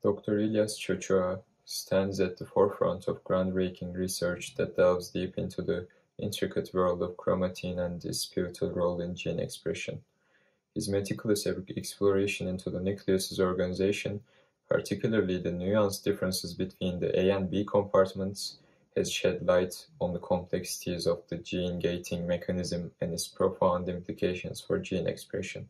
Dr. İlyas Chachoua stands at the forefront of groundbreaking research that delves deep into the intricate world of chromatin and its pivotal role in gene expression. His meticulous exploration into the nucleus's organization, particularly the nuanced differences between the A and B compartments, has shed light on the complexities of the gene gating mechanism and its profound implications for gene expression.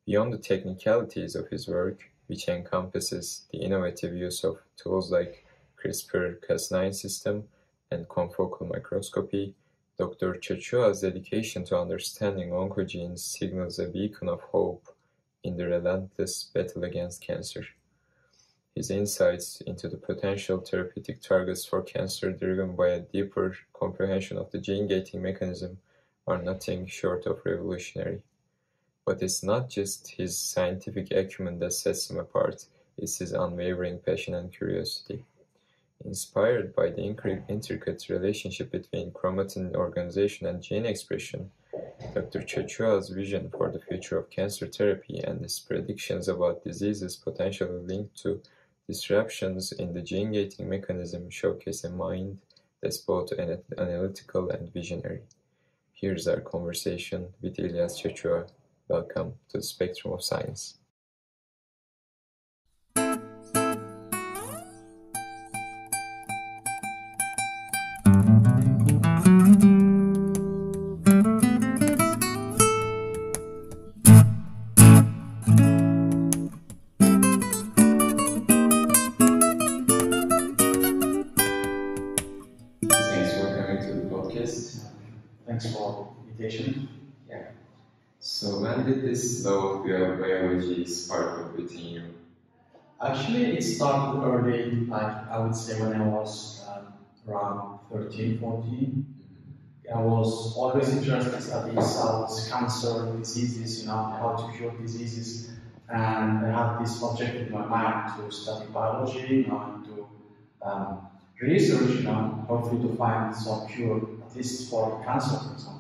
Beyond the technicalities of his work, which encompasses the innovative use of tools like CRISPR Cas9 system and confocal microscopy, Dr. Chachoua's dedication to understanding oncogenes signals a beacon of hope in the relentless battle against cancer. His insights into the potential therapeutic targets for cancer driven by a deeper comprehension of the gene gating mechanism are nothing short of revolutionary. But it's not just his scientific acumen that sets him apart, it's his unwavering passion and curiosity. Inspired by the intricate relationship between chromatin organization and gene expression, Dr. Chachoua's vision for the future of cancer therapy and his predictions about diseases potentially linked to disruptions in the gene gating mechanism showcase a mind that's both analytical and visionary. Here's our conversation with İlyas Chachoua. Welcome to the Spectrum of Science. Thanks for coming to the podcast. Thanks for the invitation. Yeah. So when did this love of biology spark within you? Actually, it started early, like I would say when I was around 13, 14. I was always interested in studying cells, cancer, diseases, how to cure diseases. And I had this objective in my mind to study biology, and to research, hopefully to find some cure, at least for cancer, for example.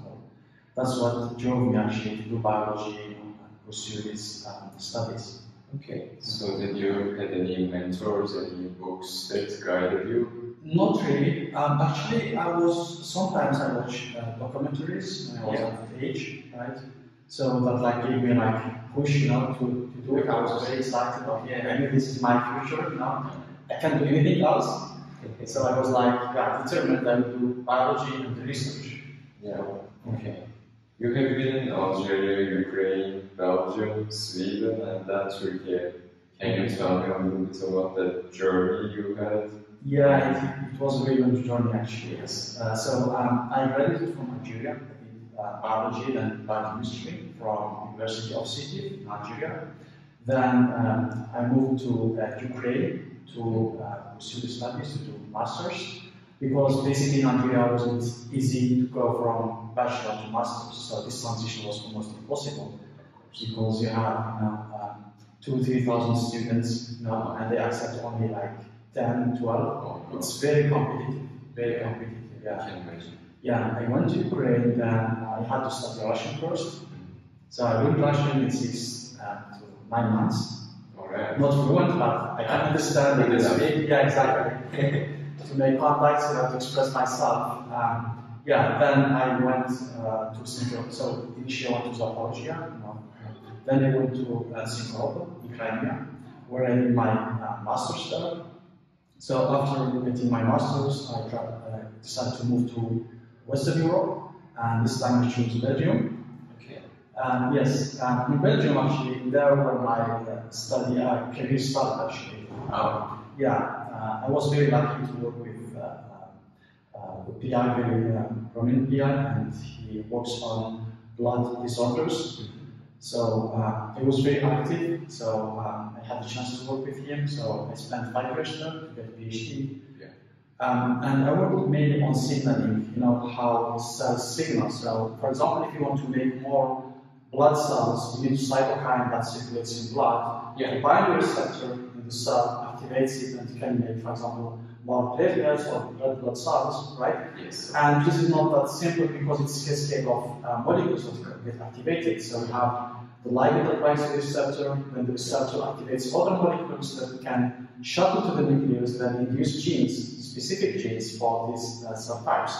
That's what drove me actually to do biology and pursue these studies. Okay, so did you have any mentors, any books that guided you? Not really. Actually, sometimes I watch documentaries when I was at that age, right? So that gave me push, to do it. I was very excited about, maybe this is my future, I can't do anything else. So I was determined I would do biology and research. Yeah, okay. You have been in Algeria, Ukraine, Belgium, Sweden, and then Turkey. Can you tell me a little bit about that journey you had? Yeah, it was a very long journey actually, yes. So I graduated from Nigeria, in biology and biochemistry from University of City in Nigeria. Then I moved to Ukraine to pursue the studies, to do masters, because basically in Nigeria it wasn't easy to go from bachelor to masters, so this transition was almost impossible because you have 2,000-3,000 students, and they accept only 10, 12. It's very competitive, yeah. I can imagine. Yeah, I went to Ukraine, then I had to study Russian first. So I learned Russian in 6 to 9 months. Alright. Not fluent, but I can understand it. Yeah, exactly. To make contacts, to express myself. Then I went to Central. So initially I went to Zaporizhia, Then I went to Central, Ukraine, where I did my master's there. So after getting my master's, I decided to move to Western Europe, and this time I chose Belgium. Okay. Yes, in Belgium actually, there where my career started actually. I was very lucky to work with a PI, very prominent PI, and he works on blood disorders. So he was very active, so I had the chance to work with him, so I spent 5 years there to get a PhD. Yeah. And I worked mainly on signaling, how cells signal. So, for example, if you want to make more blood cells, you need a cytokine that circulates in blood. The binary receptor in the cell activates it and can make, for example, more platelets or red blood cells, right? Yes. And this is not that simple because it's a cascade of molecules that get activated. So we have the ligand that binds to the receptor, then the receptor activates other molecules that can shuttle to the nucleus, then induce genes, specific genes for these cell types.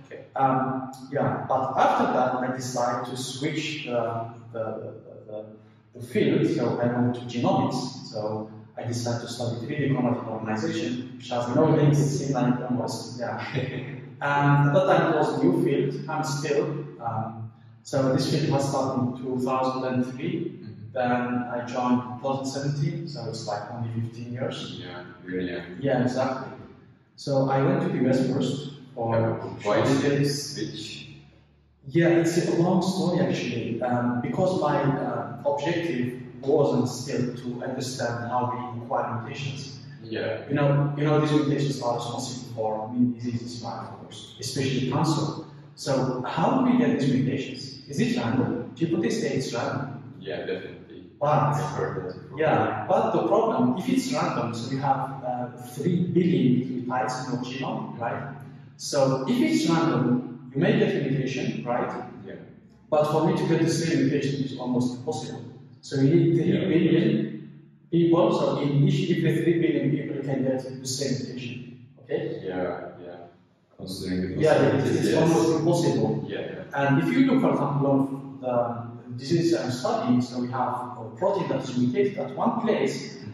Okay. Yeah, but after that, I decided to switch the field, so I moved to genomics. So I decided to study 3D chromatin organization, which has no links, it seems like almost, yeah. And at that time it was a new field, and still. So this field was started in 2003, then I joined in 2017, so it's like only 15 years. Yeah, really. Yeah, exactly. So I went to the US first. Why did you switch? Yeah, it's a long story actually, because my objective wasn't still to understand how we acquire mutations. Yeah. You know, these mutations are responsible for many diseases, right, of course, especially cancer. So how do we get these mutations? Is it random? People they say it's random. Yeah, definitely. But I've heard that before. yeah, but the problem, if it's random, so we have 3 billion nucleotides in your genome, right? So if it's random, you may get a mutation, right? Yeah. But for me to get the same mutation is almost impossible. So you need 3 billion people, so in each every 3 billion people you can get the same mutation. Okay? Yeah. Considering the it's almost impossible. Yeah. And if you look, for example, on the diseases I'm studying, so we have a protein that is mutated at one place, and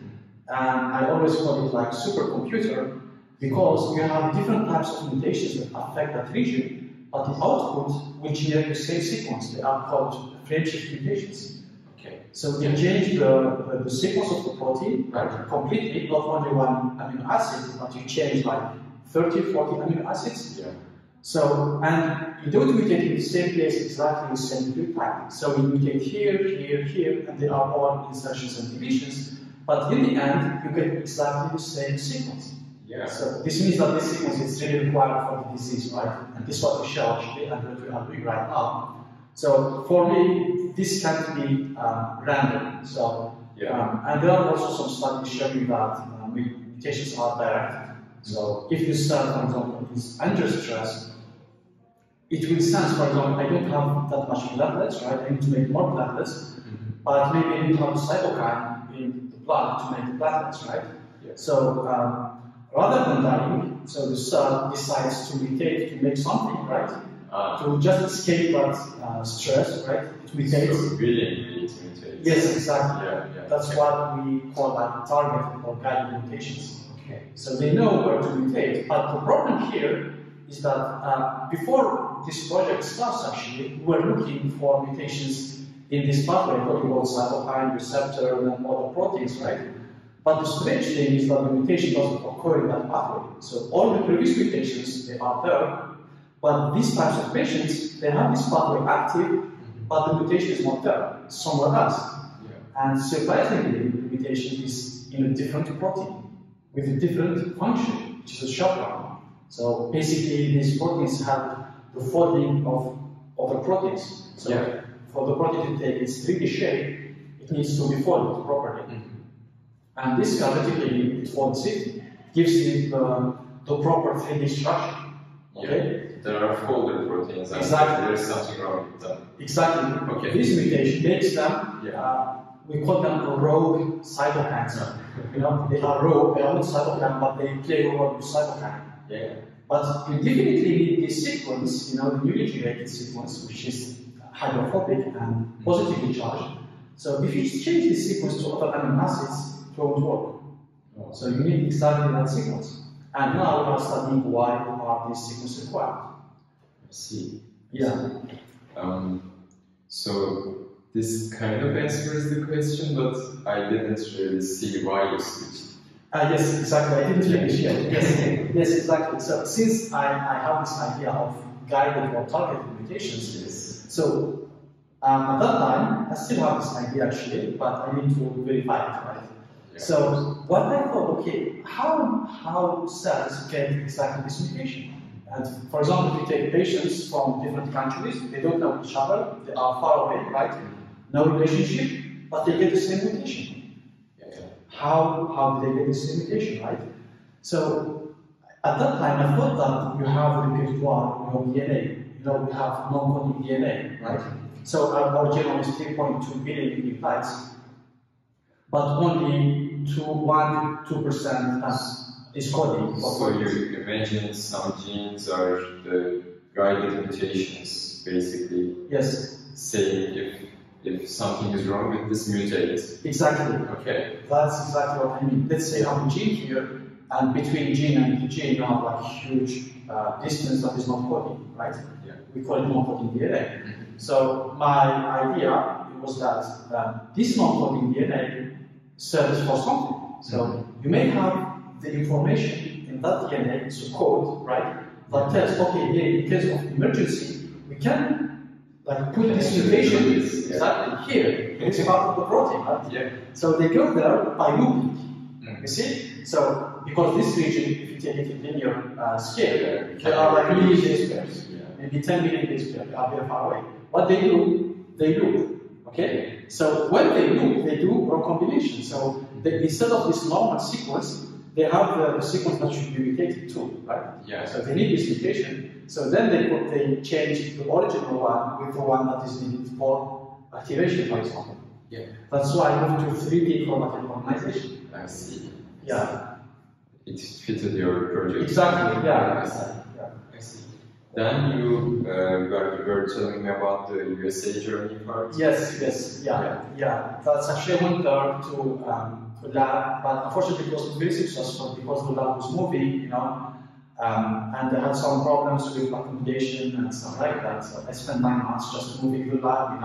I always call it like supercomputer, because you have different types of mutations that affect that region, but the output will generate the same sequence. They are called frame-shift mutations. Okay. So you change the sequence of the protein completely, not only one amino acid, but you change like 30, 40 amino acids. Yeah. So, and you don't mutate in the same place exactly the same nucleotide. So you mutate here, here, here, and they are all insertions and deletions. But in the end, you get exactly the same sequence. Yeah. So this means that this sequence is really required for the disease, right? And this is what we show actually, and what we are doing right now. So for me, this can't be random. So, and there are also some studies showing that mutations are directed. So if you start, for example, is under stress, it will sense, for example, I don't have that much platelets, right? I need to make more platelets, but maybe I need to have a cytokine in the blood to make the platelets, right? Yeah. So rather than dying, so the cell decides to mutate to make something, right? To just escape that stress, right? It mutates. So really to mutate. Yes, exactly. Yeah. That's what we call like targeted or guided mutations. Okay. So they know where to mutate, but the problem here is that before this project starts, actually, we were looking for mutations in this pathway, talking about cytokine, receptor, and other proteins, right? But the strange thing is that the mutation doesn't occur in that pathway. So all the previous mutations, they are there, but these types of patients, they have this pathway active, but the mutation is not there, it's somewhere else. Yeah. And surprisingly, the mutation is in a different protein, with a different function, which is a chaperone. So basically, these proteins have the folding of other proteins. So for the protein to take its 3D shape, it needs to be folded properly. And this theoretically, it folds it, gives it the proper 3D structure. Okay? There are folded proteins, and there's something wrong with them. Exactly. Okay. This mutation makes them, we call them rogue cytokines. You know, they are rogue, they are not cytokine, but they play a role with cytokine. Yeah. But you definitely need this sequence, you know, the newly generated sequence, which is hydrophobic and positively charged. So if you change this sequence to other amino acids, it won't work. Oh. So you need exactly that sequence. And now we are studying why are these sequences required. I see. Yeah. So this kind of answers the question, but I didn't really see why you switched. Yes, exactly. I didn't finish yet. Yes, exactly. So since I have this idea of guided or targeted mutations, so at that time I still have this idea actually, but I need to verify it, right? Yeah. So what I thought, okay, how cells get exactly this mutation? And for example, if you take patients from different countries, they don't know each other, they are far away, right? No relationship, but they get the same mutation. How do they get the same mutation, right? So at that time, I thought that you have a repertoire in your DNA. You we have non-coding DNA, right? So our genome is 3.2 billion nucleotides, but only 1-2% is coding. So you imagine some genes are the guided mutations, basically. Yes. Saying if something is wrong with this mutate. Exactly. Okay. That's exactly what I mean. Let's say I have a gene here, and between gene and gene you have like huge distance that is not coding, right? Yeah. We call it non-coding DNA. So my idea was that this non-coding DNA serves for something. So you may have the information in that DNA, so code, right? That tells, okay, in case of emergency, we can like put this mutation exactly here. It's part of the protein, right? Yeah. So they go there by looping. You see? So because this region, if you take it in linear scale, there are like million base pairs, maybe 10 million base pairs, they are very far away. What they do, they loop. Okay? So when they loop, they do recombination. So instead of this normal sequence, they have the sequence that should be mutated too, right? Yeah. So they need this mutation. So then they change the original one with the one that is needed for activation, for example. Yeah. That's why I moved to 3D chromatin organization. I see. Yeah. It fitted your project. Exactly. Yeah. I see. Then you were telling me about the USA journey part. Yes. Yeah. That's actually I went there to lab, but unfortunately it wasn't very successful because the lab was moving, and they had some problems with accommodation and stuff like that. So I spent 9 months just moving the lab,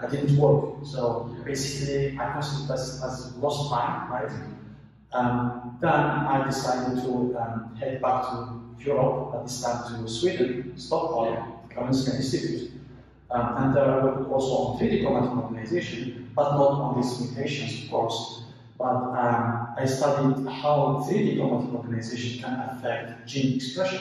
I didn't work. So basically I considered this as lost time, right? Then I decided to head back to Europe, at this time to Sweden, Stockholm, Karolinska Institute. And there I worked also on 3D chromatin organization, but not on these mutations, of course. But I studied how 3D chromatin organization can affect gene expression.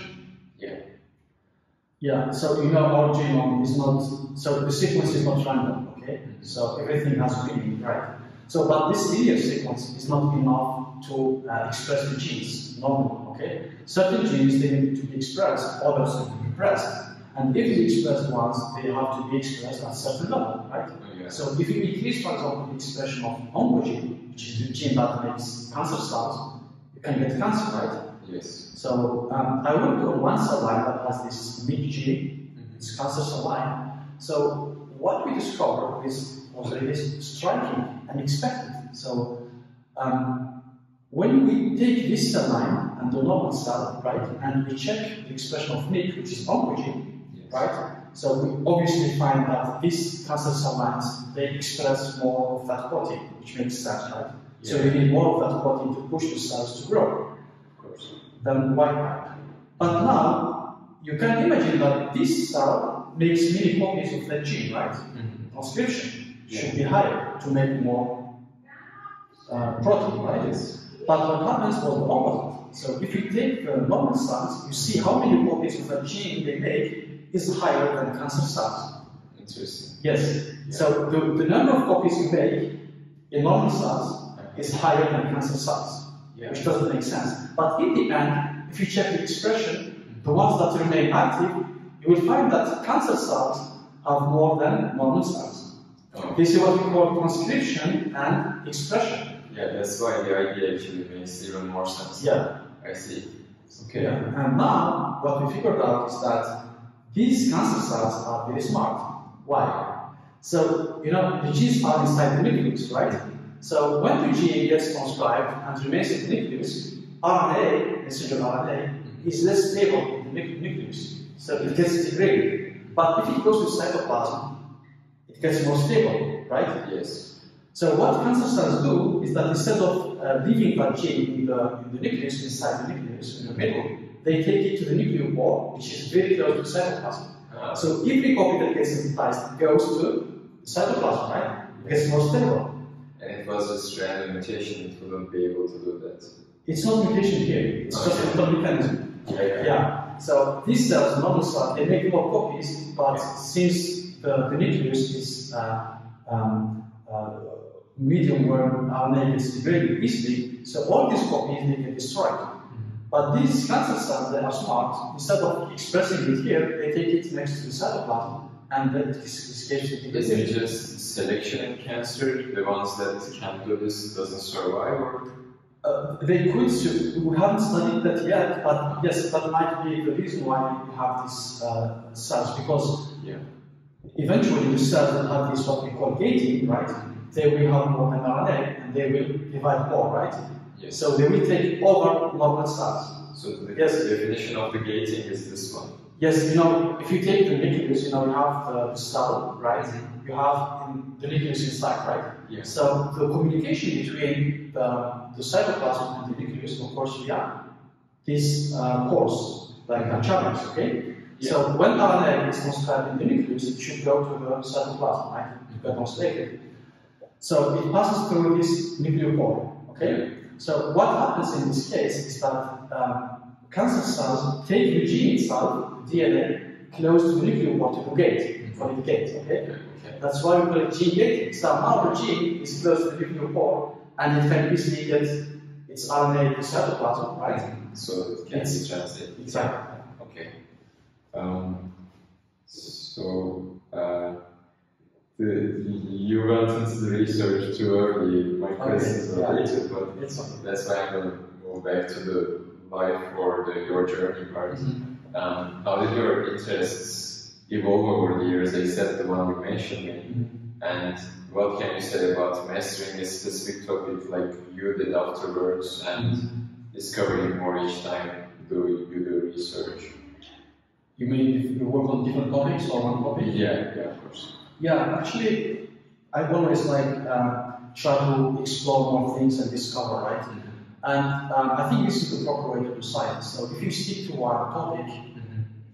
Yeah, so our genome is not, so the sequence is not random, okay? So everything has meaning, right? So, but this linear sequence is not enough to express the genes normally, okay? Certain genes, they need to be expressed, others need to be pressed. And if you express ones, they have to be expressed at a certain level, right? So if you increase, for example, the expression of oncogene, which is the gene that makes cancer cells, you can get cancer, right? Yes. So I worked on one cell line that has this MYC gene, it's cancer cell line. So what we discovered was really striking and expected. So when we take this cell line and the normal cell, right, and we check the expression of MYC, which is oncogene, right? So we obviously find that these cancer cell lines, they express more of that protein, which makes sense, right? So we need more of that protein to push the cells to grow. Than white type. But now, you can imagine that this cell makes many copies of that gene, right? Transcription should be higher to make more protein, right? But what happens was the opposite. So if you take the normal cells, you see how many copies of that gene they make is higher than cancer cells. Interesting. Yes. So the number of copies you make in normal cells is higher than cancer cells. Which doesn't make sense. But in the end, if you check the expression, the ones that remain active, you will find that cancer cells have more than normal cells. This is what we call transcription and expression. Yeah, that's why the idea actually makes even more sense. Yeah. I see. Okay. Yeah. And now, what we figured out is that these cancer cells are very smart. Why? So, the genes are inside the nucleus, right? So when the gene gets transcribed and remains in the nucleus, RNA, messenger RNA, is less stable in the nucleus. So it gets degraded. But if it goes to cytoplasm, it gets more stable, right? Yes. So what cancer cells do is that instead of leaving that gene in the nucleus, inside the nucleus, in the middle, they take it to the nucleopore, which is very close to cytoplasm. So every copy that gets synthesized goes to cytoplasm, right? It gets more stable. And it was a strand mutation, it wouldn't be able to do that. It's not mutation here, it's just a little mechanism. Yeah. So these cells, normal cells, they make more copies, but since the nucleus is medium where RNA gets degraded easily, so all these copies they get destroyed. But these cancer cells, they are smart. Instead of expressing it here, they take it next to the cytoplasm, and then it escapes the Is it just selection in cancer? The ones that can do this doesn't survive, or? They could. We haven't studied that yet, but yes, that might be the reason why we have these cells, because eventually the cells that have this what we call gating, right? They will have more mRNA and they will divide more, right? Yes. So they will take over normal cells. So the definition of the gating is this one. Yes, you know, if you take the nucleus, you know, you have the cell, right? You have the nucleus inside, right? Yes. So the communication between the cytoplasm and the nucleus, of course, we have these pores, like channels, okay? Yeah. So when RNA is transcribed in the nucleus, it should go to the cytoplasm, right? To get translated. So it passes through this nucleopore, okay? So what happens in this case is that cancer cells take the gene itself, DNA, close to the nucleopore to the gate, for the gate, okay? That's why we call it gene gating. So now the gene is close to the nucleopore, and it can easily get its RNA to cytoplasm, right? So it can be translated. Exactly. Okay. You went into the research too early. My questions are later, but that's why I'm going to move back to the life or your journey part. How did your interests evolve over the years, except the one you mentioned me? And what can you say about mastering a specific topic like you did afterwards and discovering more each time you do research? You mean you work on different topics or one topic? Yeah, of course. Yeah, actually, I always try to explore more things and discover, right? And I think this is the proper way to do science. So if you stick to one topic,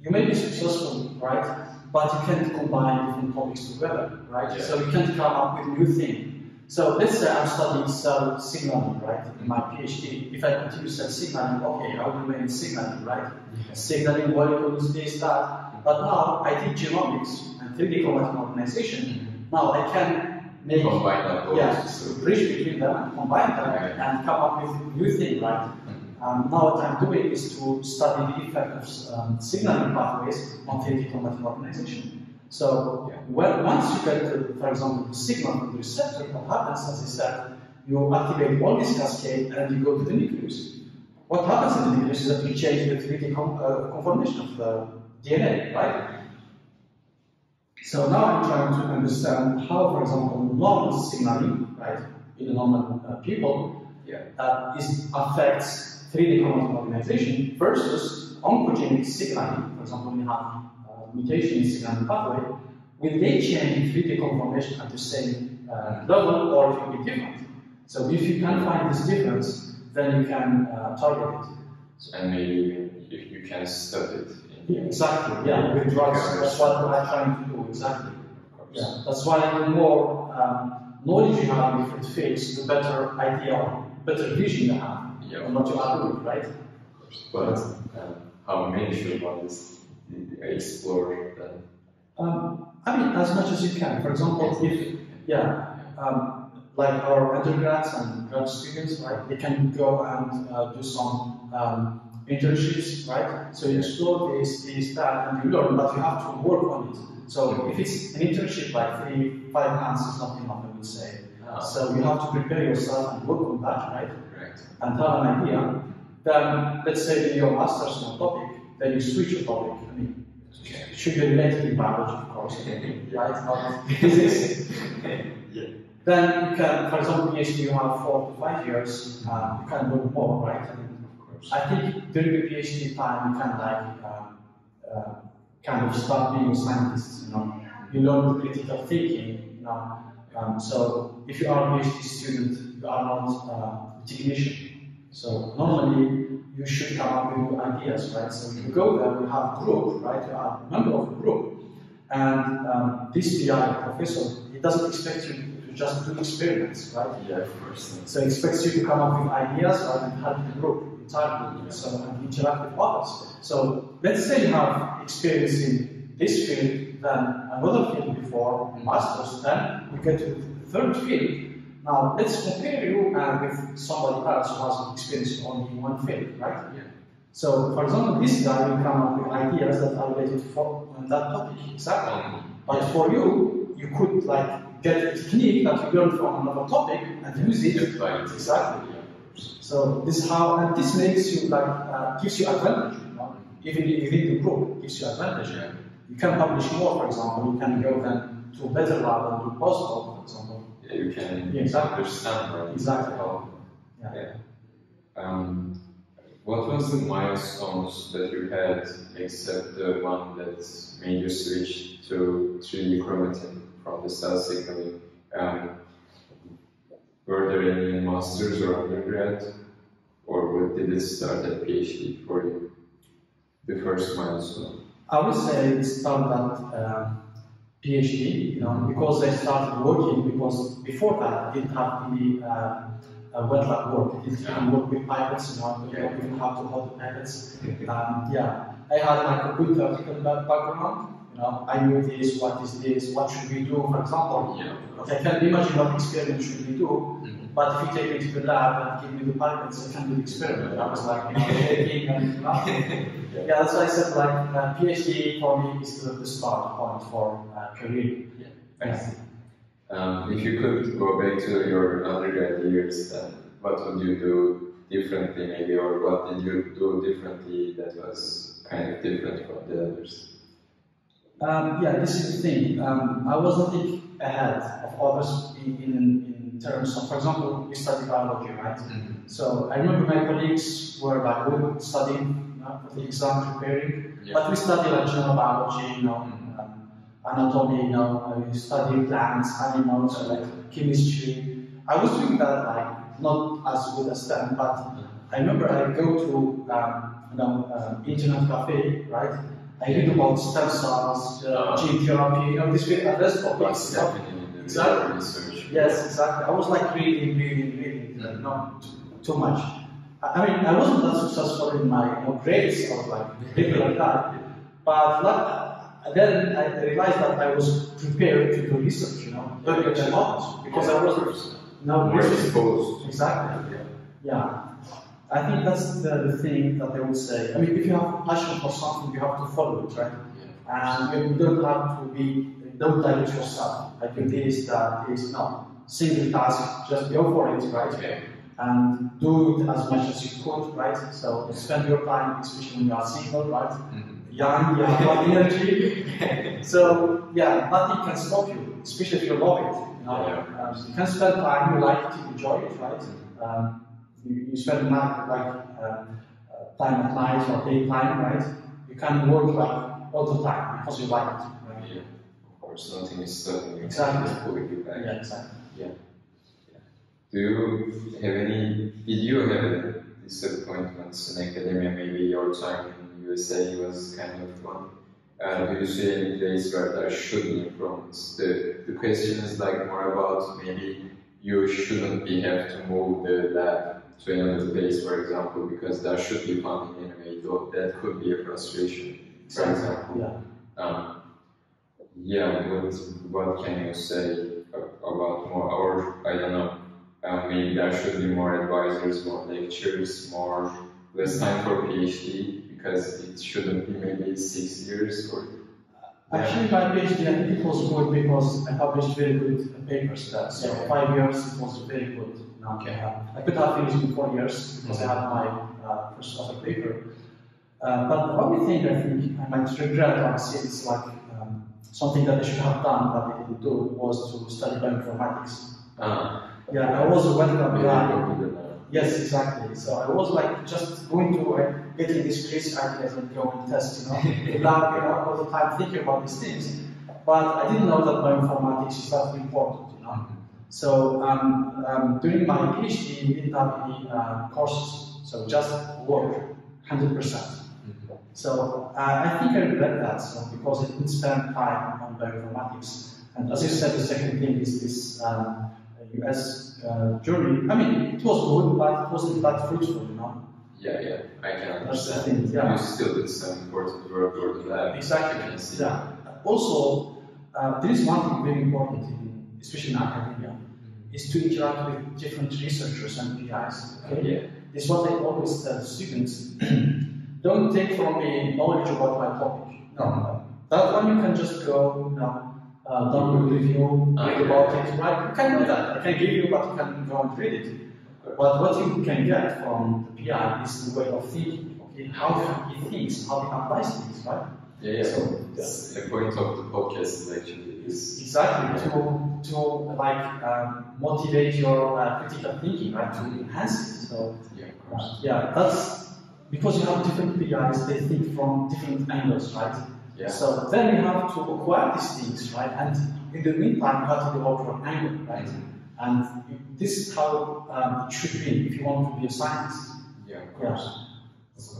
you may be successful, right? But you can't combine different topics together, right? Yeah. So you can't come up with new things. So let's say I'm studying cell signaling, right? In my PhD, if I continue cell signaling, okay, I will remain signaling, right? Signaling molecules, this, that. But now I did genomics and 3D chromatin organization. Now I can make bridge between them and combine them and come up with new things, right? Now what I'm doing is to study the effect of signaling pathways on 3D chromatin organization. So once you get, for example, the signal from the receptor, what happens, as I said, you activate all this cascade and you go to the nucleus. What happens in the nucleus is that you change the 3D conformation of the DNA, right? So now I'm trying to understand how, for example, normal signaling, right, in the normal people, affects 3D chromatin organization versus oncogenic signaling. For example, we have mutation in signaling pathway. Will they change 3D conformation at the same level, or it will be different? So if you can find this difference, then you can target it. And maybe you can study it. Exactly, yeah, with drugs, that's what I'm trying to do, exactly. Yeah, that's why the more knowledge you have in different fields, the better idea, better vision you have on what you are doing, right? But how many should one explore then? I mean, as much as you can. For example, if, like our undergrads and grad students, right, they can go and do some internships, right? So you explore this, that, and you learn, but you have to work on it. So if it's an internship like 3-5 months, is not enough, I would say. So you have to prepare yourself and work on that, right? And have an idea. Then, let's say in your master's on a topic, then you switch your topic. I mean, it should be related to biology, of course, right? Not physics. Then you can, for example, PhD, you have 4 to 5 years, you can learn more, right? I think during the PhD time, you can kind of start being a scientist, you know. You learn critical thinking, you know. So if you are a PhD student, you are not a technician. So normally you should come up with new ideas, right? So if you go there, you have a group, right? You are a member of a group, and this PI professor, he doesn't expect you to just do experiments, right? Yeah, of course. So he expects you to come up with ideas, right, and help the group. So and interact with others. So let's say you have experience in this field, then another field before masters, then you get to the third field. Now let's compare you with somebody else who has experience only in one field, right? So, for example, this guy will come up with ideas that are related on that topic, exactly. But for you, you could like get a technique that you learned from another topic and use it. Exactly. So this is how, and this makes you like gives you advantage. You know? Even within the group, gives you advantage. You can publish more, for example. You can go then to a better level and do postdoc, for example. Yeah, you can understand, right? Exactly. What was the milestones that you had, except the one that made you switch to 3D chromatin from the cell signaling? Were there any masters or undergrad, or did it start at PhD for you? The first milestone. I would say it started at PhD, you know, because I started working. Because before that, I didn't have any wet lab work. I didn't even work with pipettes, you know, I didn't even how to hold the pipettes. I had like a good theoretical background. You know, I knew this, what should we do, for example. I can imagine what experiment should we do, but if you take me to the lab and give me the pipettes, I can do the experiment. I was like, you know, taking and nothing. That's why I said like PhD for me is the start point for career. If you could go back to your undergrad years, then what would you do differently, maybe, or what did you do differently that was kind of different from the others? This is the thing. I was not ahead of others in terms of, for example, we study biology, right? So I remember my colleagues were like, we were studying for the exam preparing, but we study like general biology, you know, anatomy, you know, we study plants, animals, like chemistry. I was doing that like not as good as them, but I remember I go to internet cafe, right? I read about stem cells, gene therapy, you know, this very advanced topics. Exactly. Research. Yes, exactly. I was like reading, not too much. I mean, I wasn't that successful in my grades or like regular guy, but then I realized that I was prepared to do research, you know, earlier than others, because I was more exposed. Exactly. I think that's the thing that I would say. I mean, if you have a passion for something, you have to follow it, right? And you don't have to don't dilute yourself. I do this, that, this, no. Single task, just go for it, right? And do it as much as you could, right? So spend your time, especially when you are single, right? Young, you have a lot of energy. So, nothing can stop you, especially if you love it. You know? You can spend time, you like it, you enjoy it, right? You spend time at night or daytime, right? You can work like all the time because you like it, right? Of course, nothing is stopping you. Exactly. Just pulling you back. Exactly. Did you have any disappointments in academia? Maybe your time in USA was kind of one. Do you see any place where there should be improvements? The question is like more about maybe you shouldn't have to move the lab to another place, for example, because there should be funding anyway, though that could be a frustration, for example. What can you say about more, or I don't know, maybe there should be more advisors, more lectures, less time for PhD, because it shouldn't be maybe 6 years or... Actually, my PhD, I think it was good because I published very good papers there. So 5 years, it was very good. I could have finished in 4 years because I had my first author paper. But the only thing I think I might regret, honestly, it's like something that I should have done but I didn't do, was to study bioinformatics. I was a welcome guy. Yes, exactly. So I was like just going to getting these crazy ideas and go and test, the lab, all the time thinking about these things. But I didn't know that bioinformatics is that important, So during my PhD, we didn't have any courses, so just work, 100%. So I think I regret that, because I didn't spend time on bioinformatics. And as you said, the second thing is this US journey. I mean, it was good, but it wasn't that fruitful, I can understand. You still did some important work for the lab. Exactly. Also, there is one thing very important, especially in academia, is to interact with different researchers and PIs. Okay? This is what I always tell students. don't take from me knowledge about my topic. No, that one you can just go, done with review, read about it, right? You can do that. I can give you, but you can go and read it. But what you can get from the PI is the way of thinking, okay? How he thinks, how he applies things, right? Yeah. So the point of the podcast is actually exactly to like motivate your critical thinking, right? To enhance it. So that's because you have different PIs. They think from different angles, right? Yeah. So then you have to acquire these things, right? And in the meantime, you have to develop your angle, right? And this is how it should be if you want to be a scientist. Yeah, of course.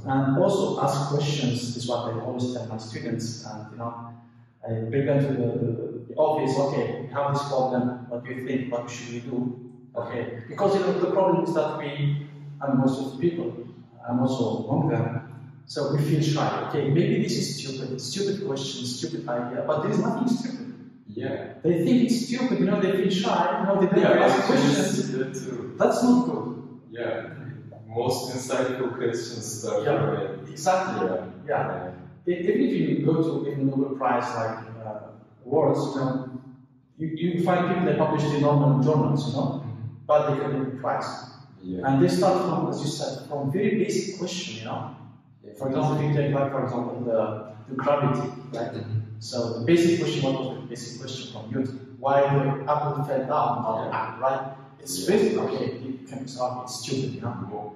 And also ask questions is what I always tell my students. And I bring them to the office. Okay, we have this problem. What do you think? What should we do? Okay, because the problem is that and most of the people, I'm also among them. So we feel shy. Okay, maybe this is stupid question, stupid idea, but there is nothing stupid. Yeah. They think it's stupid. They feel shy. They don't ask questions. That's not good. Yeah. Most insightful questions start from exactly. Yeah. Even if you go to a Nobel Prize like awards, you find people that publish in normal journals, but they get a Nobel Prize. Yeah. And they start from, as you said, from very basic question, For example, if you take like, for example, the gravity, right? So the basic question, what was the basic question from Newton? Why the apple fell down, right? It's basically, okay, you can solve it's stupid,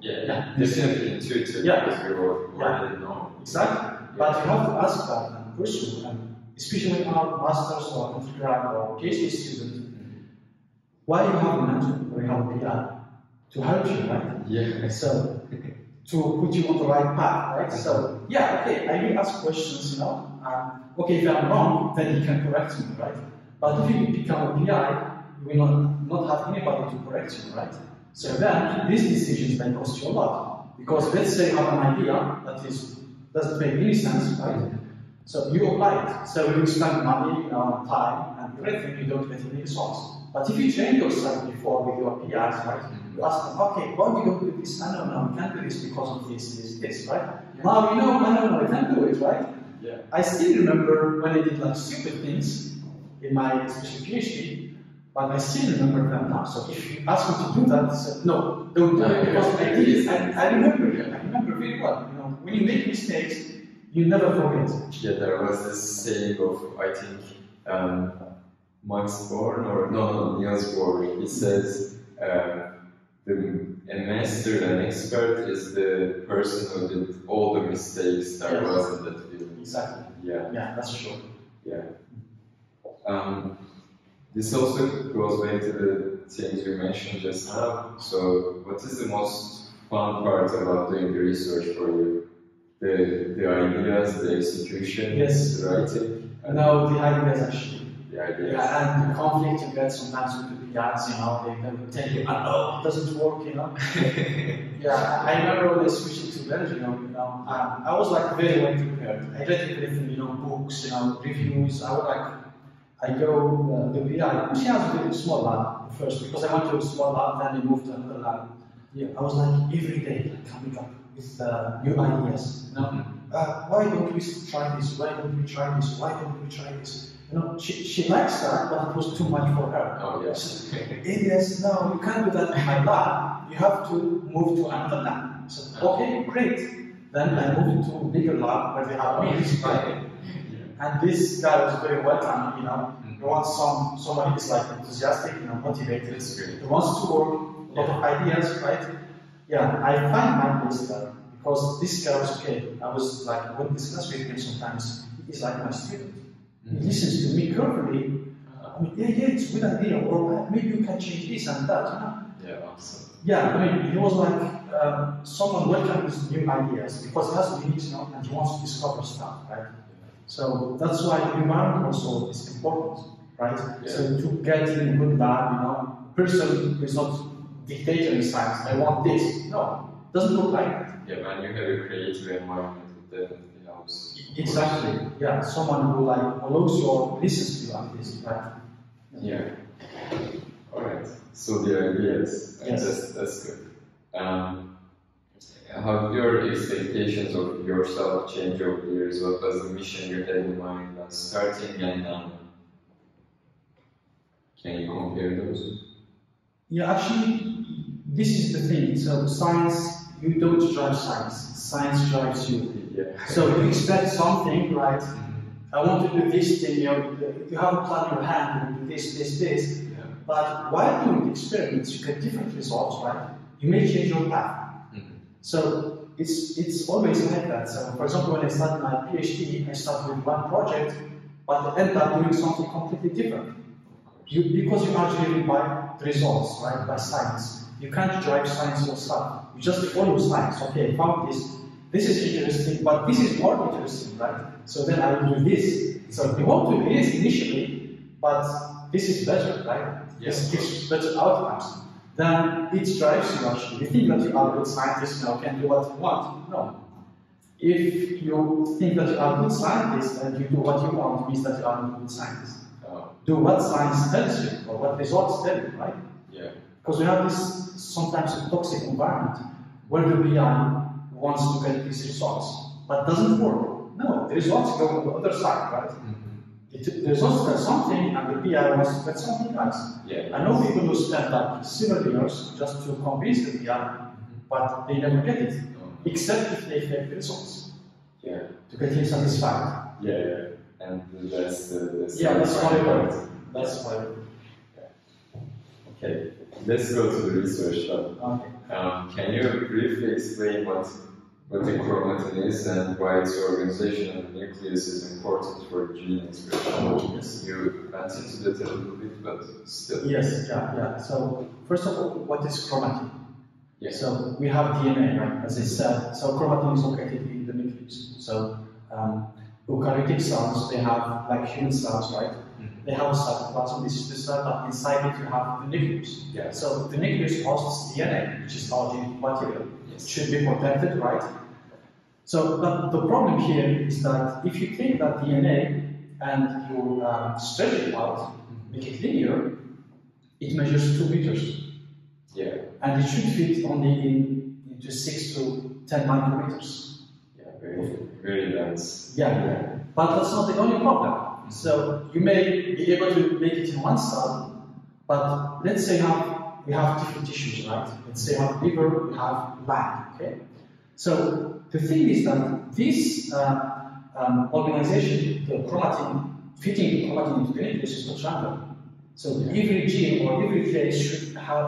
Yeah, definitely intuitive, because we already know. Exactly. But you have to ask that question, and especially when you have masters or undergrad or PhD student, why you have a mentor or you have a PI? To help you, right? Yeah. So, to put you on the right path, right? So, okay, I will ask questions, okay, if I'm wrong, then he can correct me, right? But if you become a PI, you will not have anybody to correct you, right? So then, these decisions may cost you a lot. Because let's say you have an idea that doesn't make any sense, right? So you apply it. So you spend money, time, and everything, you don't get any results. But if you train yourself before with your PIs, right? You ask them, okay, why we don't do this? I don't know, we can't do this because of this, right? Yeah. Now you know, I don't know, I can't do it, right? Yeah. I still remember when I did like stupid things in my especially PhD, but I still remember them now. So if you ask me to do that, I said, no, don't do it, because I did it, I remember it. I remember very well. When you make mistakes, you never forget. Yeah, there was this saying of, I think, Max Born, or Niels Bohr. He says, a master, an expert, is the person who did all the mistakes there was in that field. Exactly. Yeah, that's true. Yeah. This also goes back to the things we mentioned just now. So, what is the most fun part about doing the research for you? The ideas, the execution, the writing? No, the ideas actually. The ideas. Yeah, and the conflict you get sometimes with the PIs, they will tell you, it doesn't work, Yeah, I remember when I switched to Belgium, I was like very well prepared. I read everything, books, reviews. I go the PI. She has a very small lab first because I went to a small lab, then I moved to another lab. Yeah, I was like every day coming up with new ideas. Why don't we try this? Why don't we try this? Why don't we try this? She likes that, but it was too much for her. Oh yes. Elias, no, you can't do that in my lab. You have to move to another lab. So okay, great. Then I moved to a bigger lab where they have meals, right? And this guy was very welcoming, He wants somebody who's like enthusiastic, motivated. He wants to work, a lot of ideas, right? Yeah, I find my place there because this guy was okay. I was like, when discuss with him sometimes, he's like my student. He listens to me carefully. It's a good idea, or maybe you can change this and that, Yeah, awesome. Yeah, he was like someone welcoming new ideas because he has beliefs, and he wants to discover stuff, right? So that's why the environment also is important, right? Yeah. So to get in a good lab, person who is not dictator in science, I want this. No, it doesn't look like that. Yeah, when you have a creative environment, it definitely helps. Exactly. Yeah, someone who allows you or listens to you like this, right? Yeah. All right. So the ideas. Yes. That's good. How do your expectations of yourself change over the years? What was the mission you had in mind when starting, and can you compare those? Yeah, actually, this is the thing. So science, you don't drive science. Science drives you. Yeah. So you expect something, right? I want to do this thing. You have a plan in your hand, you do this. Yeah. But while doing the experiments, you get different results, right? You may change your path. So it's always like that. So for example, when I started my PhD, I started with one project, but I ended up doing something completely different. Because you are driven by the results, right? By science. You can't drive science yourself. You just follow science. Okay, I found this. This is interesting, but this is more interesting, right? So then I will do this. So you want to do this initially, but this is better, right? Yes. This gives better outcomes. Then it drives you actually. You think that you are a good scientist now, can do what you want. No. If you think that you are a good scientist and you do what you want, it means that you are a good scientist. Do what science tells you, or what results tell you, right? Yeah. Because we have this sometimes a toxic environment where the BI wants to get these results, but doesn't work. No, the results go on the other side, right? The results tell something, and the BI wants to get something else. Yeah. I know people who spend like several years just to convince the BI, but they never get it, except if they fake the results. Yeah. To get him satisfied. Yeah. And that's my point. That's my point. Okay, let's go to the research now. Okay. Can you briefly explain what the chromatin is and why its organization and nucleus is important for gene expression? Yes. You went into that a little bit, but still. Yes, yeah. So, first of all, what is chromatin? Yes. So, we have DNA, right, as I said. So, chromatin is located in the nucleus. So, eukaryotic cells, they have, like human cells, right? They have a cytoplasm, this is the cell, but inside it you have the nucleus. Yeah. So the nucleus hosts DNA, which is our genetic material. Yes. It should be protected, right? So but the problem here is that if you take that DNA and you stretch it out, make it linear, it measures 2 meters. Yeah. And it should fit only into 6 to 10 micrometers. Yeah, very dense. Yeah. But that's not the only problem. So you may be able to make it in one cell, but let's say we have different tissues, right? Let's say we have liver, we have lung, okay? So the thing is that this organization, the chromatin, fitting the chromatin into the nucleus is not random. So every gene or every phase should have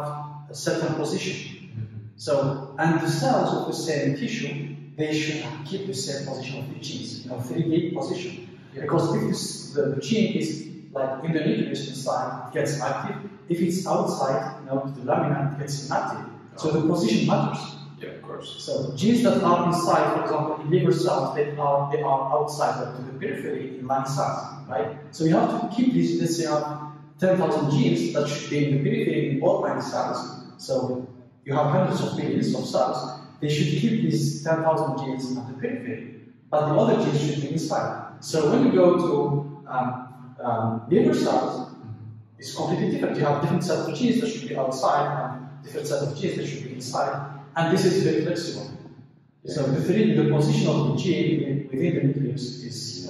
a certain position. So, and the cells of the same tissue, they should keep the same position of the genes, 3D position. Because if the gene is like in the nucleus inside, it gets active. If it's outside, the lamina, it gets inactive. So the position matters. Yeah, of course. So genes that are inside, for example, in liver cells, they are outside, but to the periphery in lung cells, right? So you have to keep these. Let's say you have 10,000 genes that should be in the periphery in all lung cells. So you have hundreds of millions of cells. They should keep these 10,000 genes at the periphery, but the other genes should be inside. So when you go to liver cells, it's completely different. You have different set of genes that should be outside and different set of genes that should be inside, and this is very flexible. Yeah. So the position of the gene within the nucleus is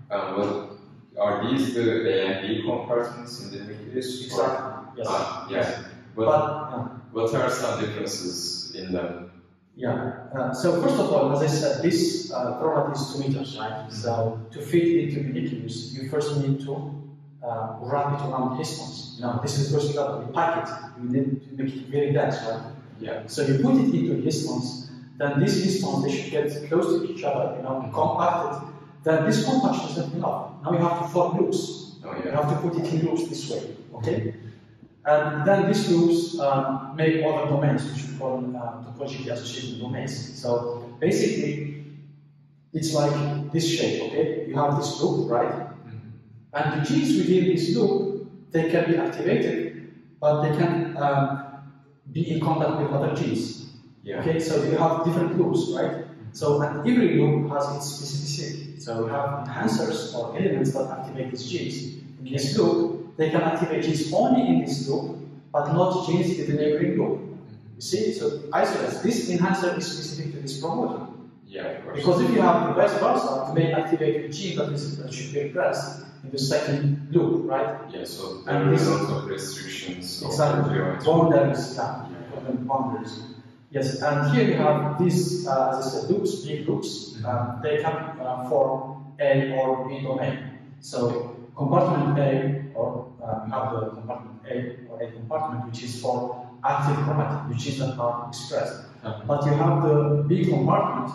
Well, are these the A and B compartments in the nucleus? Exactly. Yes. What are some differences in them? Yeah. So first of all, as I said, this chromatin is 2 meters, right? So to fit into the nucleus, you first need to wrap it around histons. This is first level. You pack it. You need to make it very dense, right? Yeah. So you put it into histons. Then these histons, they should get close to each other, compacted. Then this compaction is not enough. Now you have to form loops. You have to put it in loops this way, okay? And then these loops make other domains, which we call topologically associated domains. So basically, it's like this shape, okay? You have this loop, right? And the genes within this loop, they can be activated, but they can be in contact with other genes. Yeah. Okay, so you have different loops, right? So and every loop has its specificity. So we have enhancers or elements that activate these genes. In this loop, they can activate genes only in this loop, but not genes in the neighboring loop. You see, so isolates. This enhancer is specific to this promoter. Yeah, of course. Because if you have the vice versa, you may activate a gene that should be repressed in the second loop, right? Yeah, so there are a lot of restrictions. Exactly. Boundaries, boundaries. Yes, and here you have these, as I said, loops, big loops. They can form A or B domain. So compartment A, or you have the compartment A or A compartment, which is for active chromatin, which is that are expressed. But you have the B compartment,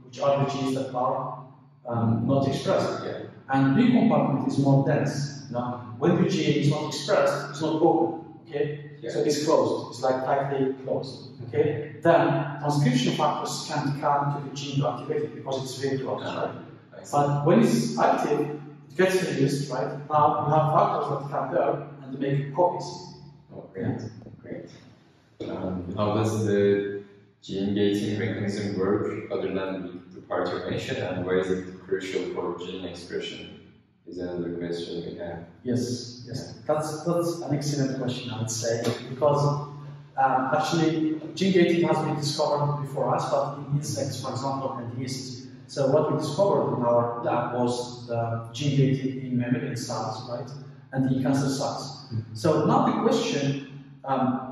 which are the genes that are not expressed. Yeah. And B compartment is more dense. Now, when the gene is not expressed, it's not open. Okay, yeah. So it's closed. It's like tightly closed. Okay, then transcription factors can come to the gene to activate it because it's very close, right? But when it's active, it gets released, right? Now you have factors that come there and make copies. Oh, great, great. How does the gene gating mechanism work other than the part you mentioned, and why is it crucial for gene expression? Is another question we have. Yes, yes, that's an excellent question, I would say, because actually gene gating has been discovered before us, but in insects, for example, and yeast. So what we discovered in our lab was the gene gating in mammalian cells, right, and in cancer cells. So now the question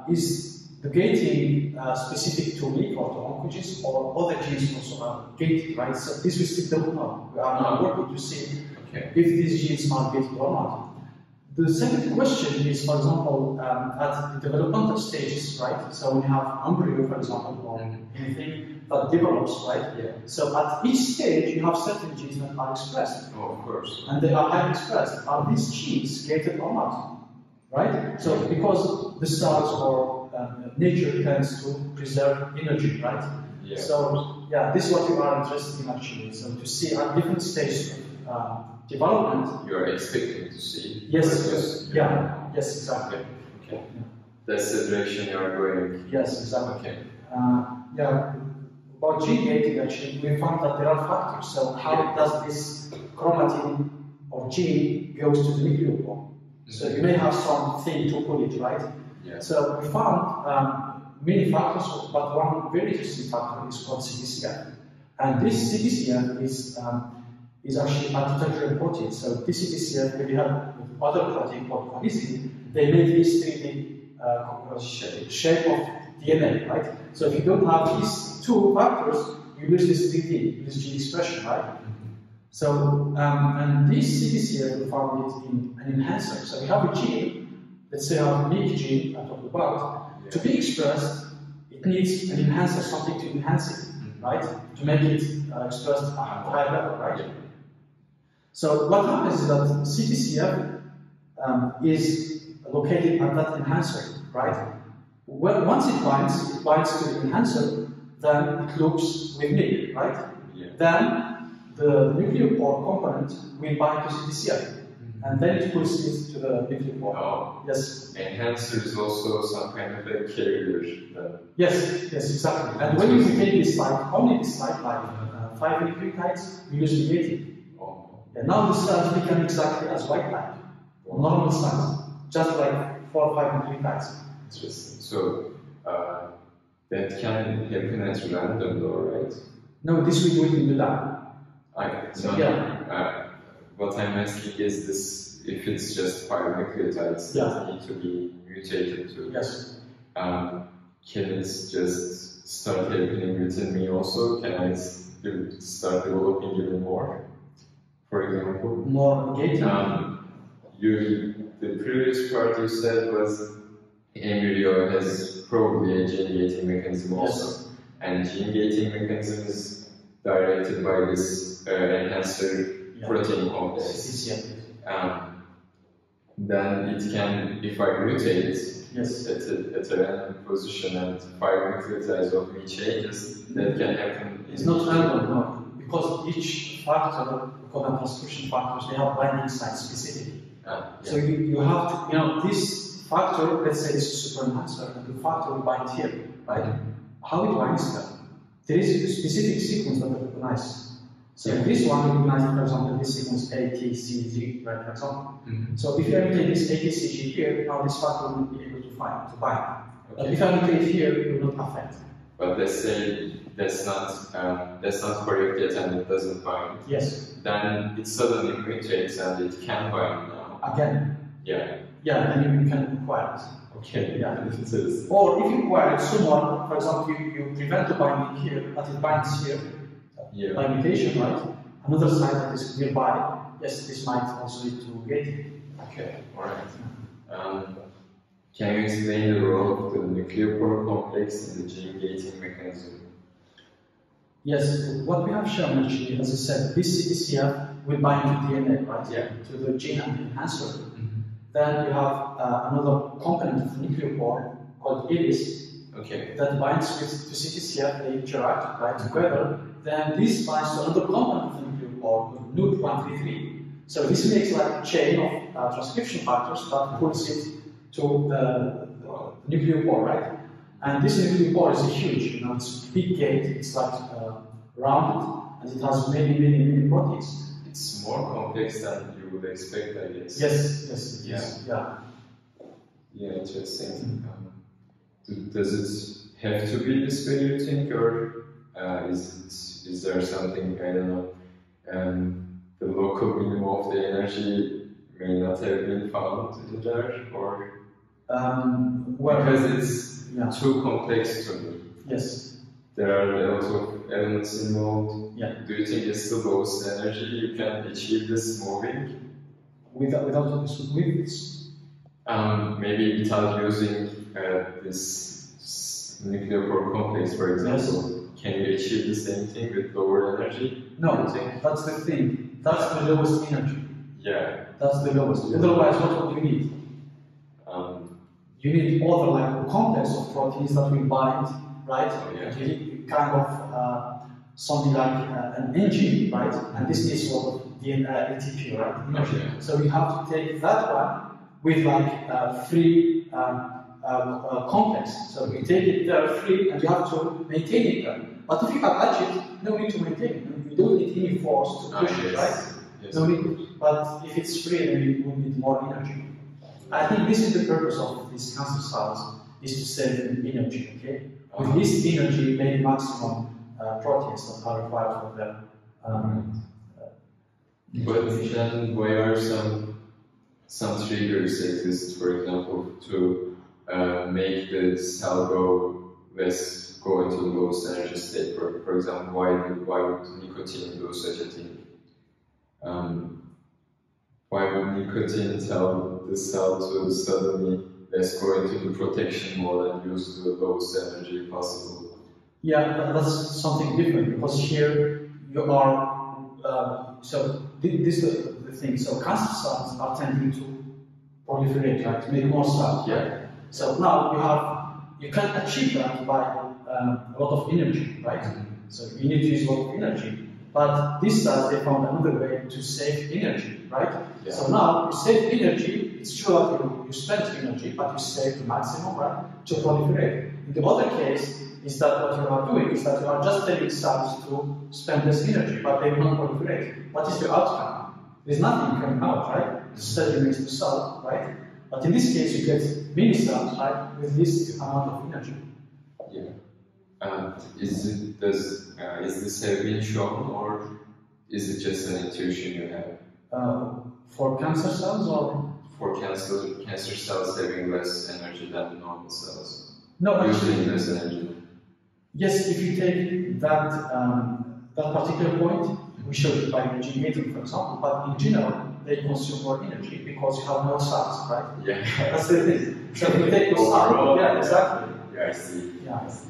is the gating specific to MYC or to oncogenes, or other genes also are gated, right? So this we still don't know. We are now working to see if these genes are gated or not. The second question is, for example, at the developmental stages, right? So when you have embryo, for example, or anything that develops, right? Yeah. So at each stage, you have certain genes that are expressed. Oh, of course. And they are highly expressed. Are these genes gated or not? Right? So because the cells or nature tends to preserve energy, right? Yeah. So yeah, this is what you are interested in actually. So to see at different stages of development. You are expecting to see. Yes. Yeah. Yes, exactly. Okay. Yeah. That's the direction you are going. Yes, exactly. Okay. Yeah. About gene gating, actually, we found that there are factors. So how does this chromatin or gene goes to the nucleus? So you may have something to pull it, right? Yeah. So we found many factors, but one very interesting factor is called CDCF. And this CDCF is actually anti-texture protein. So this CDCF, we have other protein called coenzyme, they make this 3D shape of DNA, right? So if you don't have these two factors, you lose this 3D, you lose gene expression, right? So, and this CDCF, we found it in an enhancer. So we have a gene, let's say I have a MYC gene I talked about. To be expressed, it needs an enhancer, something to enhance it, right? To make it expressed at a high level, right? So what happens is that CDCF is located at that enhancer, right? Well, once it binds to the enhancer, then it looks with MYC, right? Yeah. Then the nucleopore component will bind to CDCF, and then it pushes it to the nucleopore. Oh. Yes. Enhancer is also some kind of a carrier. Yes, yes, exactly. And when you take this slide, only this slide, like 5 nucleotides, you use the gating. And now the cells become exactly as white type, or normal cells, just like 4 or 5 nucleotides. Interesting. So that can happen as random, though, right? No, this we do it in the lab. What I'm asking is this: if it's just 5 nucleotides that need to be mutated to, can it just start happening within me also? Can I start developing even more? For example, more gating. The previous part you said was embryo has probably a gene gating mechanism also, and gene gating mechanism is directed by this enhancer protein complex. Then it can, if I mutate at a random position and 5 nucleotides of me changes, that can happen. It's not random, no, because each factor, called transcription factors, they have binding sites specifically. So you have to, this factor, let's say this is super enhancer, and the factor will bind here, right? How it binds them? There is a specific sequence that we recognize. So this one recognizes, for example, this sequence A, T, C, G, right, for example. So if you take this A, T, C, G here, now this factor will be able to bind. But if I mutate here, it will not affect. But let's say that's not correct yet and it doesn't bind. Yes. Then it suddenly mutates and it can bind now. Again. Yeah. Yeah, then you can acquire it. Okay. Yeah. It is. Or if you acquire it somewhere, for example, you prevent the binding here, but it binds here. Yeah. By mutation, right? Another site that is nearby, yes, this might also lead to gating. Okay, alright. Can you explain the role of the nucleopore complex in the gene gating mechanism? Yes, what we have shown actually, as I said, this CTCF will bind to DNA, right? Yeah. To the gene and the enhancer. Then you have another component of the nucleopore called ILIS. Okay. That binds with the CTCF, they interact right together. Then this binds to another component of the nucleopore called NUC133. So this makes like a chain of transcription factors that pulls it to the nucleopore, right? And this nucleopore is huge, it's a big gate, it's like rounded, and it has many proteins. It's more complex than you would expect, I guess. Yes, yeah. Yeah, interesting. Does it have to be this way, you think, or is there something, I don't know, the local minimum of the energy may not have been found there, or well, because it's too complex to me. Yes. There are a lot of elements involved. Yeah. Do you think it's the lowest energy you can achieve this moving? Without this? Maybe without using this nucleopore complex, for example. Yes. Can you achieve the same thing with lower energy? No, that's the thing. That's the lowest energy. Yeah. That's the lowest. Otherwise, what would you need? You need other like a complex of proteins that will bind, right? Oh, yeah. You need kind of something like an engine, right? And this needs sort of DNA ATP, right? Okay. So you have to take that one with like free complex. So you take it there free, and you have to maintain it there. But if you attach it, no need to maintain it. You don't need any force to push it, right? Yes. No need. But if it's free, then you will need more energy. I think this is the purpose of these cancer cells, is to save energy, okay? With this energy, make maximum proteins that are required for them. But then why are some triggers exist, for example, to make the cell go into the lowest energy state? For example, why would nicotine do such a thing? Why would nicotine tell the cell to suddenly let's go into the protection mode and use the lowest energy possible? Yeah, that's something different, because here you are, so this is the thing, so cancer cells are tending to proliferate, right, to make more cells. Yeah. So now you can achieve that by a lot of energy, right? So you need to use a lot of energy. But these cells, they found another way to save energy, right? Yeah. So now you save energy, it's true that you spend energy, but you save the maximum, right, to proliferate. In the other case, is that what you are doing is that you are just telling cells to spend less energy, but they will not proliferate. What is the outcome? There's nothing coming out, right? The cell remains the cell, right? But in this case, you get many cells, right, with this amount of energy. Yeah. Is this have been shown, or is it just an intuition you have? For cancer cells, or for cancer cells having less energy than normal cells? No, usually less energy. Yes, if you take that that particular point, we showed it by gene gating, for example. But in general, they consume more energy because you have more cells, right? Yeah. That's the thing. So if you take those cells, yeah, exactly. Yeah, I see. Yeah, I see.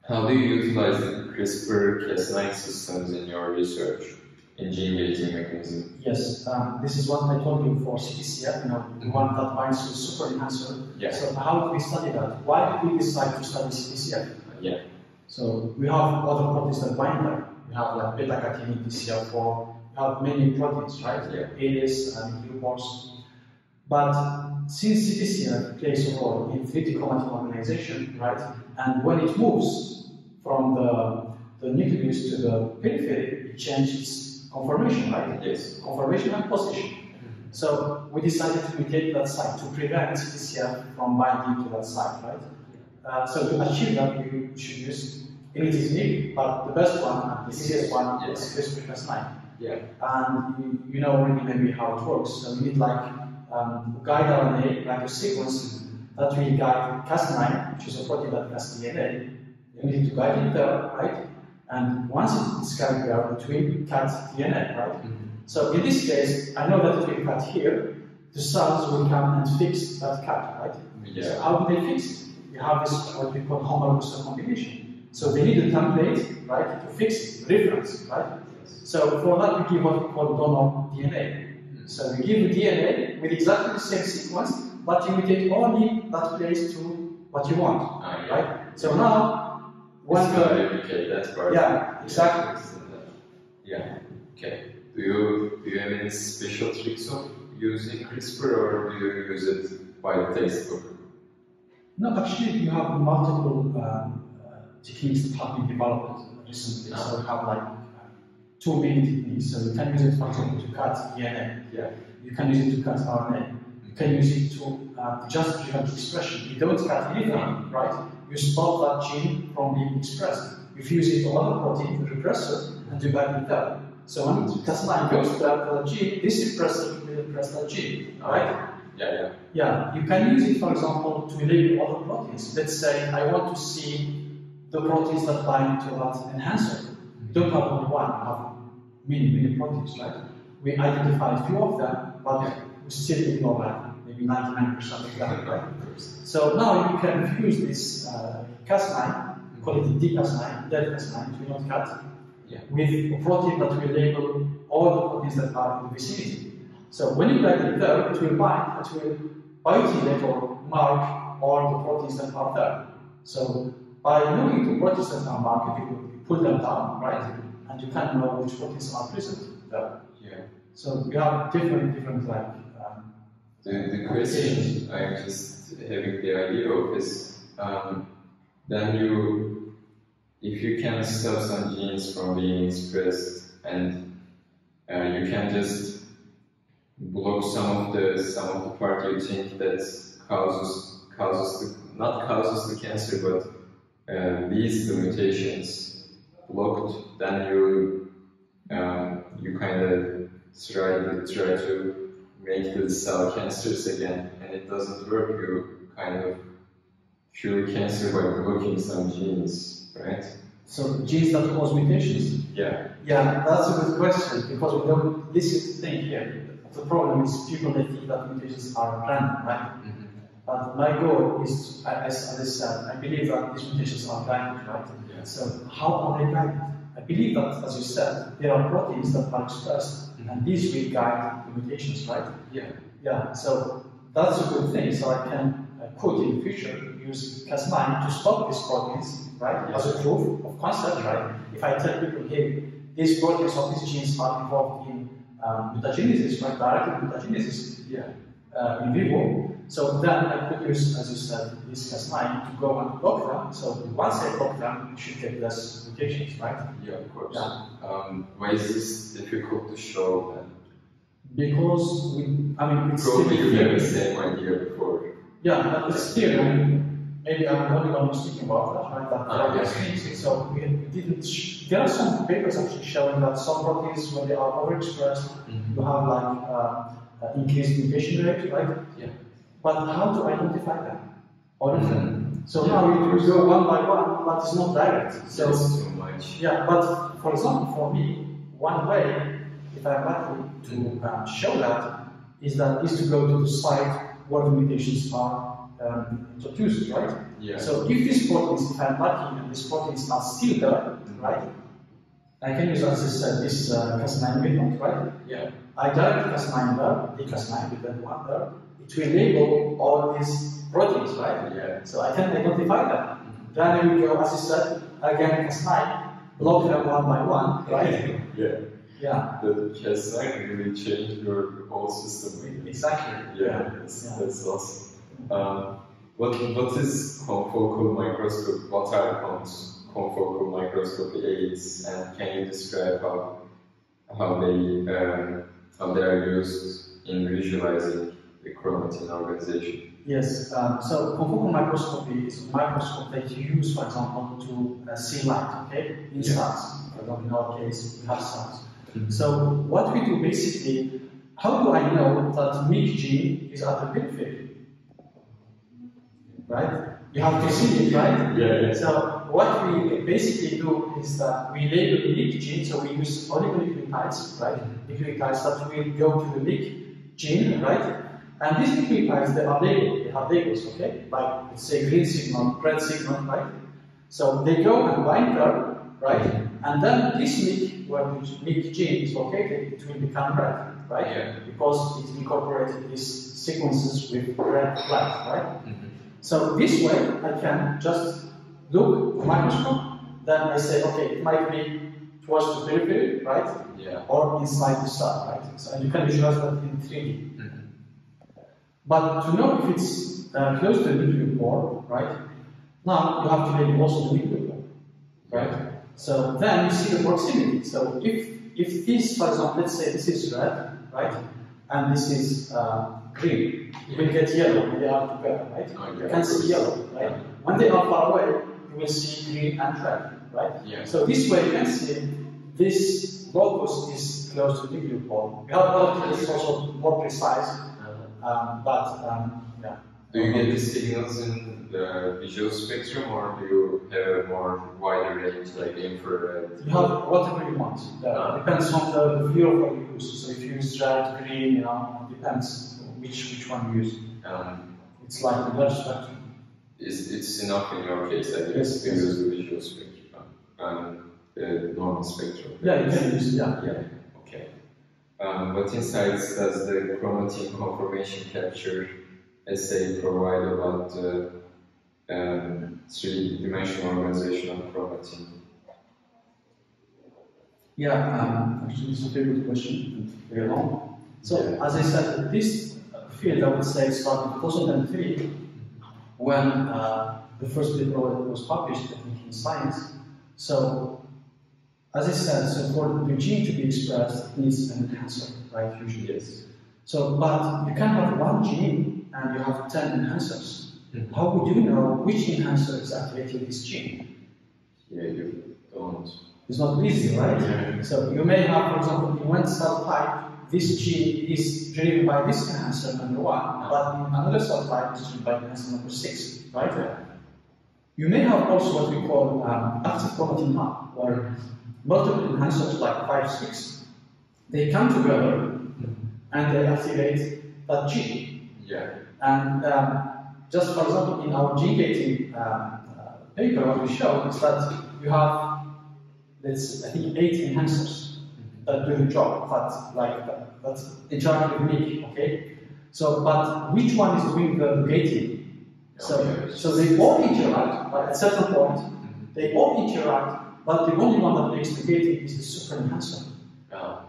How do you utilize the CRISPR Cas9 systems in your research in gene gating mechanism? Yes, this is what I told you for CTCF, the one that binds to super enhancer. Yeah. So how do we study that? Why did we decide to study CTCF? Yeah. So we have other proteins that bind there. We have like beta-catenin, TCR4. We have many proteins, right? Yeah. ALIS and glucose. But since CTCF plays a role in 3D chromatin organization, right? And when it moves from the nucleus to the periphery, it changes conformation, right? Yes. Conformation and position. So we decided to mutate that site to prevent TCF from binding to that site, right? So to achieve that, we should use İletişim, but the best one and the easiest one is CRISPR-Cas9. Yeah. And you know already maybe how it works. So we need like guide RNA, like a sequence that will guide Cas9, which is a protein that has DNA. You need to guide it there, right? And once it's carried there, it will cut DNA, right? So in this case, I know that it will cut here. The cells will come and fix that cut, right? Yeah. So how do they fix it? You have this what we call homologous recombination. So they need a template, right, to fix it, reference, right? So for that we give what we call donor DNA. So we give the DNA with exactly the same sequence, but you mutate only that place to what you want, right? So now, when replicate that part. Yeah, exactly. Yeah. Okay. Do you have any special tricks of using CRISPR, or do you use it by the textbook? No, actually, you have multiple techniques that have been developed recently. So we have like two main techniques. So you can use it, for example, to cut DNA. Yeah. You can use it to cut RNA. You can use it to just prevent expression. You don't cut anything, right? You stop that gene from being expressed. You fuse it to other protein, repress it, and you back it up. So when Cas9 goes to that gene, this repressor will repress that gene, right? Yeah, you can use it, for example, to label other proteins. Let's say I want to see the proteins that bind to that enhancer. You don't have only one, you have many proteins, right? We identify a few of them, but we still ignore that, maybe 99% of them, right? So now you can fuse this Cas9, call it Cas9, dead Cas9, it will not cut, with a protein that will label all the proteins that are in the vicinity. So when you write it there, it will bind, it will biotinate or mark all the proteins that are there. So by knowing the proteins that are marked, you pull them down, right? And you can know which proteins are present there. Yeah. So we have different like. The question I'm just having the idea of is, then if you can stop some genes from being expressed, and you can just block some of the part you think that not causes the cancer, but leads to mutations blocked, then you kind of try to make the cell cancerous again, and it doesn't work. You kind of cure cancer by blocking some genes, right? So genes that cause mutations? Yeah. Yeah, that's a good question, because we don't listen to think here. The problem is people they think that mutations are random, right? But my goal is to, as I said, I believe that these mutations are guided, right? Yeah. So how are they guided? I believe that, as you said, there are proteins that are expressed, and these will guide the mutations, right? Yeah. Yeah. So that's a good thing. So I can could in the future use Cas9 to stop these proteins, right? Yeah. As a proof of concept, right? If I tell people, hey, these proteins of these genes are involved in mutagenesis, right? Directly mutagenesis, in vivo. So then I could use, as you said, this Cas9 to go and block them. So once I block them, you should get less mutations, right? Yeah, of course. Yeah. Why is this difficult to show then? Because it's probably still you had the same idea before. Yeah, but it's still, maybe I'm the only one who's speaking about that, right? That so we didn't. There are some papers actually showing that some proteins, when they are overexpressed, you have like increased mutation rate, right? Yeah. But how to identify them? All of them. So now we go one by one, but it's not direct. So that's too much. Yeah, but for example, for me, one way, if I'm lucky to show that, is to go to the site where the mutations are introduced, right? Yeah. So if these proteins, if I'm lucky, and these proteins are still there, right? I can use, as I said, this Cas9 method, right? Yeah. I direct Cas9 there, the Cas9 with that one there. It will label all these proteins, right? Yeah. So I can identify them. Then we go, as I said, again Cas9, block them one by one, right? Yeah. Yeah. The Cas9 really changed your whole system. Exactly. Yeah, that's awesome. What is confocal microscopy? What are confocal microscopy aids, and can you describe how they are used in visualizing the chromatin organization? Yes, so confocal microscopy is a microscope that you use, for example, to see light, okay, in stars. For example, in our case, we have stars. So what we do basically, how do I know that MYC gene is at the periphery? Right? You have to see it, right? Yeah. So what we basically do is that we label MYC gene, so we use oligonucleotides, right? Nucleotides that will go to the MYC gene, right? And these nucleotides, they are labeled, they have labels, okay? Like, let's say green signal, red signal, right? So they go and bind there, right? And then this MYC, where the MYC gene is located, it will become red, right? Yeah. Because it incorporated these sequences with red light, right? So this way, I can just look at the microscope, then I say, okay, it might be towards the periphery, right? Yeah. Or inside the star, right? So you can visualize that in 3D. But to know if it's close to the nuclear core, right? Now you have to label also the nuclear core, right? So then you see the proximity. So if this, for example, let's say this is red, right? And this is green, you will get yellow when they are together, right? You can see yellow, right? When they are far away, you will see green and red, right? Yeah. So this way you can see this locus is close to the nuclear core. We have other techniques also more precise. Yeah. Do you get the signals in the visual spectrum, or do you have a more wider range, like infrared? You have whatever you want. Depends on the viewer what you use. So if you use red, green, you know, it depends which one you use. It's like the large spectrum. It's enough in your case, I guess, to use the visual spectrum, the normal spectrum. Yeah, you can use, yeah. Okay. What insights does the chromatin conformation capture assay provide about the three-dimensional organization of chromatin? Yeah, actually, it's a very good question, very long. So, as I said, this field, I would say, started in 2003 when the first paper was published, I think, in Science. So, as I said, so for the gene to be expressed, it needs an enhancer, right, usually. Yes. So, but you can have one gene and you have 10 enhancers. How would you know which enhancer is activating this gene? Yeah, you don't. It's not easy, right? Yeah. So you may have, for example, in one cell type, this gene is driven by this enhancer number 1, but in another cell type, it's driven by enhancer number 6, right? Yeah. You may have also what we call active chromatin hub, where multiple enhancers like 5, 6, they come together and they activate that gene. Yeah. And just for example, in our gene gating paper, what we show is that you have, let's I think 8 enhancers that do the job, that's interact with MYC, okay? So, but which one is doing the gating? So they all interact, but at a certain point, they all interact, but the only one that makes the gating is the super enhancer.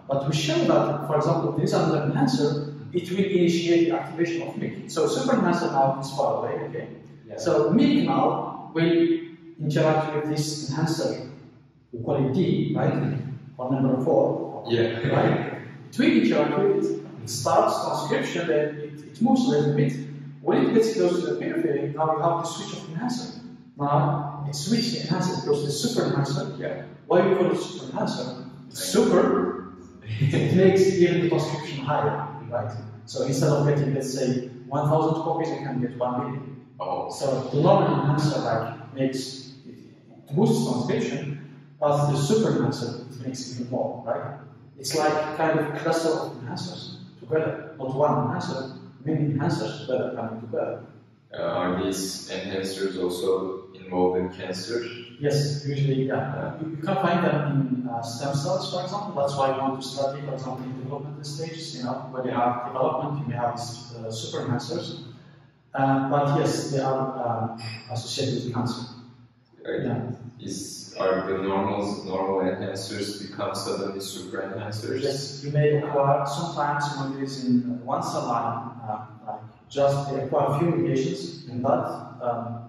But we show that, for example, if there is another enhancer, it will initiate the activation of MYC. So super enhancer now is far away, okay? Yeah. So MYC now will interact with this enhancer. We call it D, right? Or number 4. Yeah. Right? It will interact with it. It starts transcription, then it moves a little bit. When it gets close to the periphery, now you have the switch of enhancer. Now it switches the enhancer because the super enhancer. Yeah. Why we call it super enhancer? It's super. It makes even the transcription higher, right? So instead of getting, let's say, 1,000 copies, you can get 1 million. Oh. So the normal enhancer makes it boosts transcription, but the super enhancer it makes even more, right? It's like kind of a cluster of enhancers together, not one enhancer, many enhancers together coming together. Are these enhancers also involved in cancer? Yes, usually, yeah. You can find them in stem cells, for example. That's why you want to study, for example, in developmental stages, you know, when you have development, you may have these super enhancers. But yes, they are associated with cancer. Yeah. Are the normal enhancers become suddenly super enhancers? Yes, you may acquire sometimes when there is in one cell line, just they acquire a few mutations in that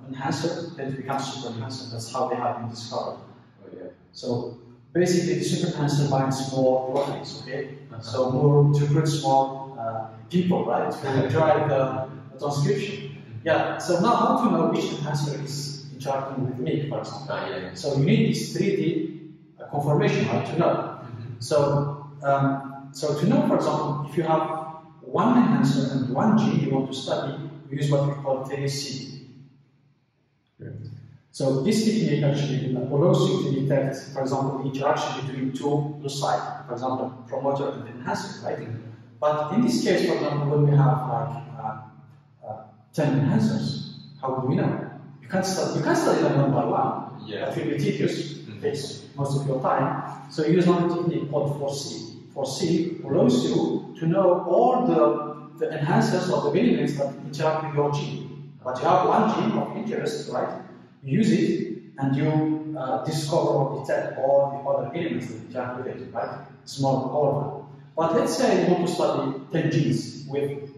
enhancer, then it becomes super enhancer. That's how they have been discovered. Oh, yeah. So basically the super enhancer binds more proteins, okay? So more to recruit more people, right, to drive the transcription. Yeah, so now how to know which enhancer is interacting with me, for example. So you need this 3D conformation, right, to know. So, so to know, for example, if you have one enhancer and one gene you want to study, you use what we call TAC. So this technique actually allows you to detect, for example, the interaction between two loci, for example, promoter and enhancer, right? But in this case, for example, when we have like 10 enhancers, how do we know? You can't study them one by one. That will be tedious, takes most of your time. So you use another technique called 4C. 4C allows you to know all the enhancers of the elements that interact with your gene. But you have one gene of interest, right? You use it and you discover or detect all the other elements that interact with it, right? Small, all of them. But let's say you want to study 10 genes with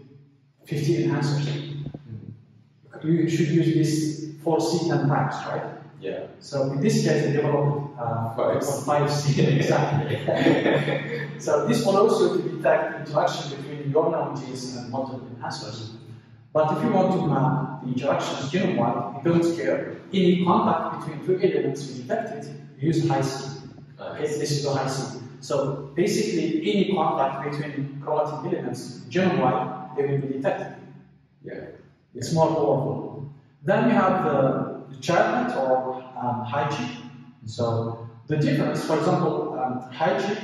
15 enhancers. You should use this 4C 10 times, right? Yeah. So in this case, we developed 5C exactly. So this allows you to detect interaction between your known genes and multiple enhancers. But if you want to map the interactions genome-wide, you don't care. Any contact between two elements you detected, you use high C. Okay, this is the high C. So basically, any contact between chromatin elements genome-wide, they will be detected. Yeah. It's more powerful. Then we have the chiplet or high chip. So the difference, for example, high chip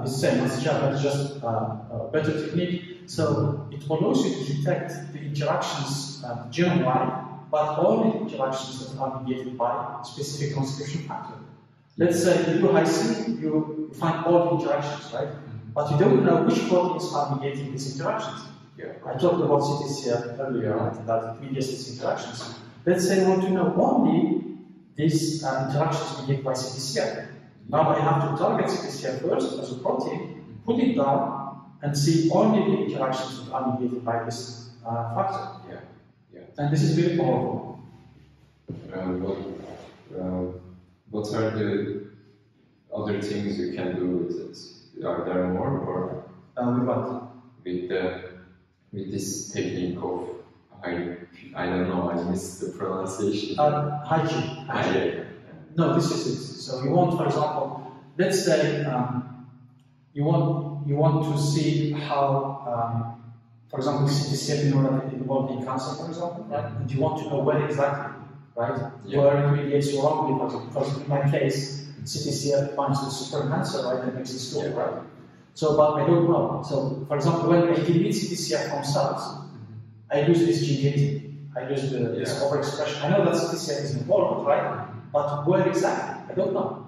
is the same as chiplet, just a better technique. So it allows you to detect the interactions genome-wide, but only interactions that are mediated by specific transcription factor. Let's say you do high C, you find all the interactions, right? But you don't know which proteins are mediating these interactions. I talked about CTCF earlier, right? That mediates these interactions. Let's say I want to know only these interactions mediated by CTCF. Now I have to target CTCF first as a protein, put it down, and see only the interactions that are mediated by this factor. And this is very powerful. What are the other things you can do with it? Are there more, or with what? With this technique of I don't know, I missed the pronunciation. Hygiene. No, this is it. So you want, for example, let's say you want to see how, for example, CTCF involved in cancer, for example, right? And you want to know where exactly, right? Where it mediates wrongly, for example. Because in my case, CTCF binds to super cancer, right? That makes it stop, right? So, but I don't know. So, for example, when I delete CTCF from cells, I lose this gene gating. I lose this overexpression. I know that CTCF is involved, right? But where exactly? I don't know.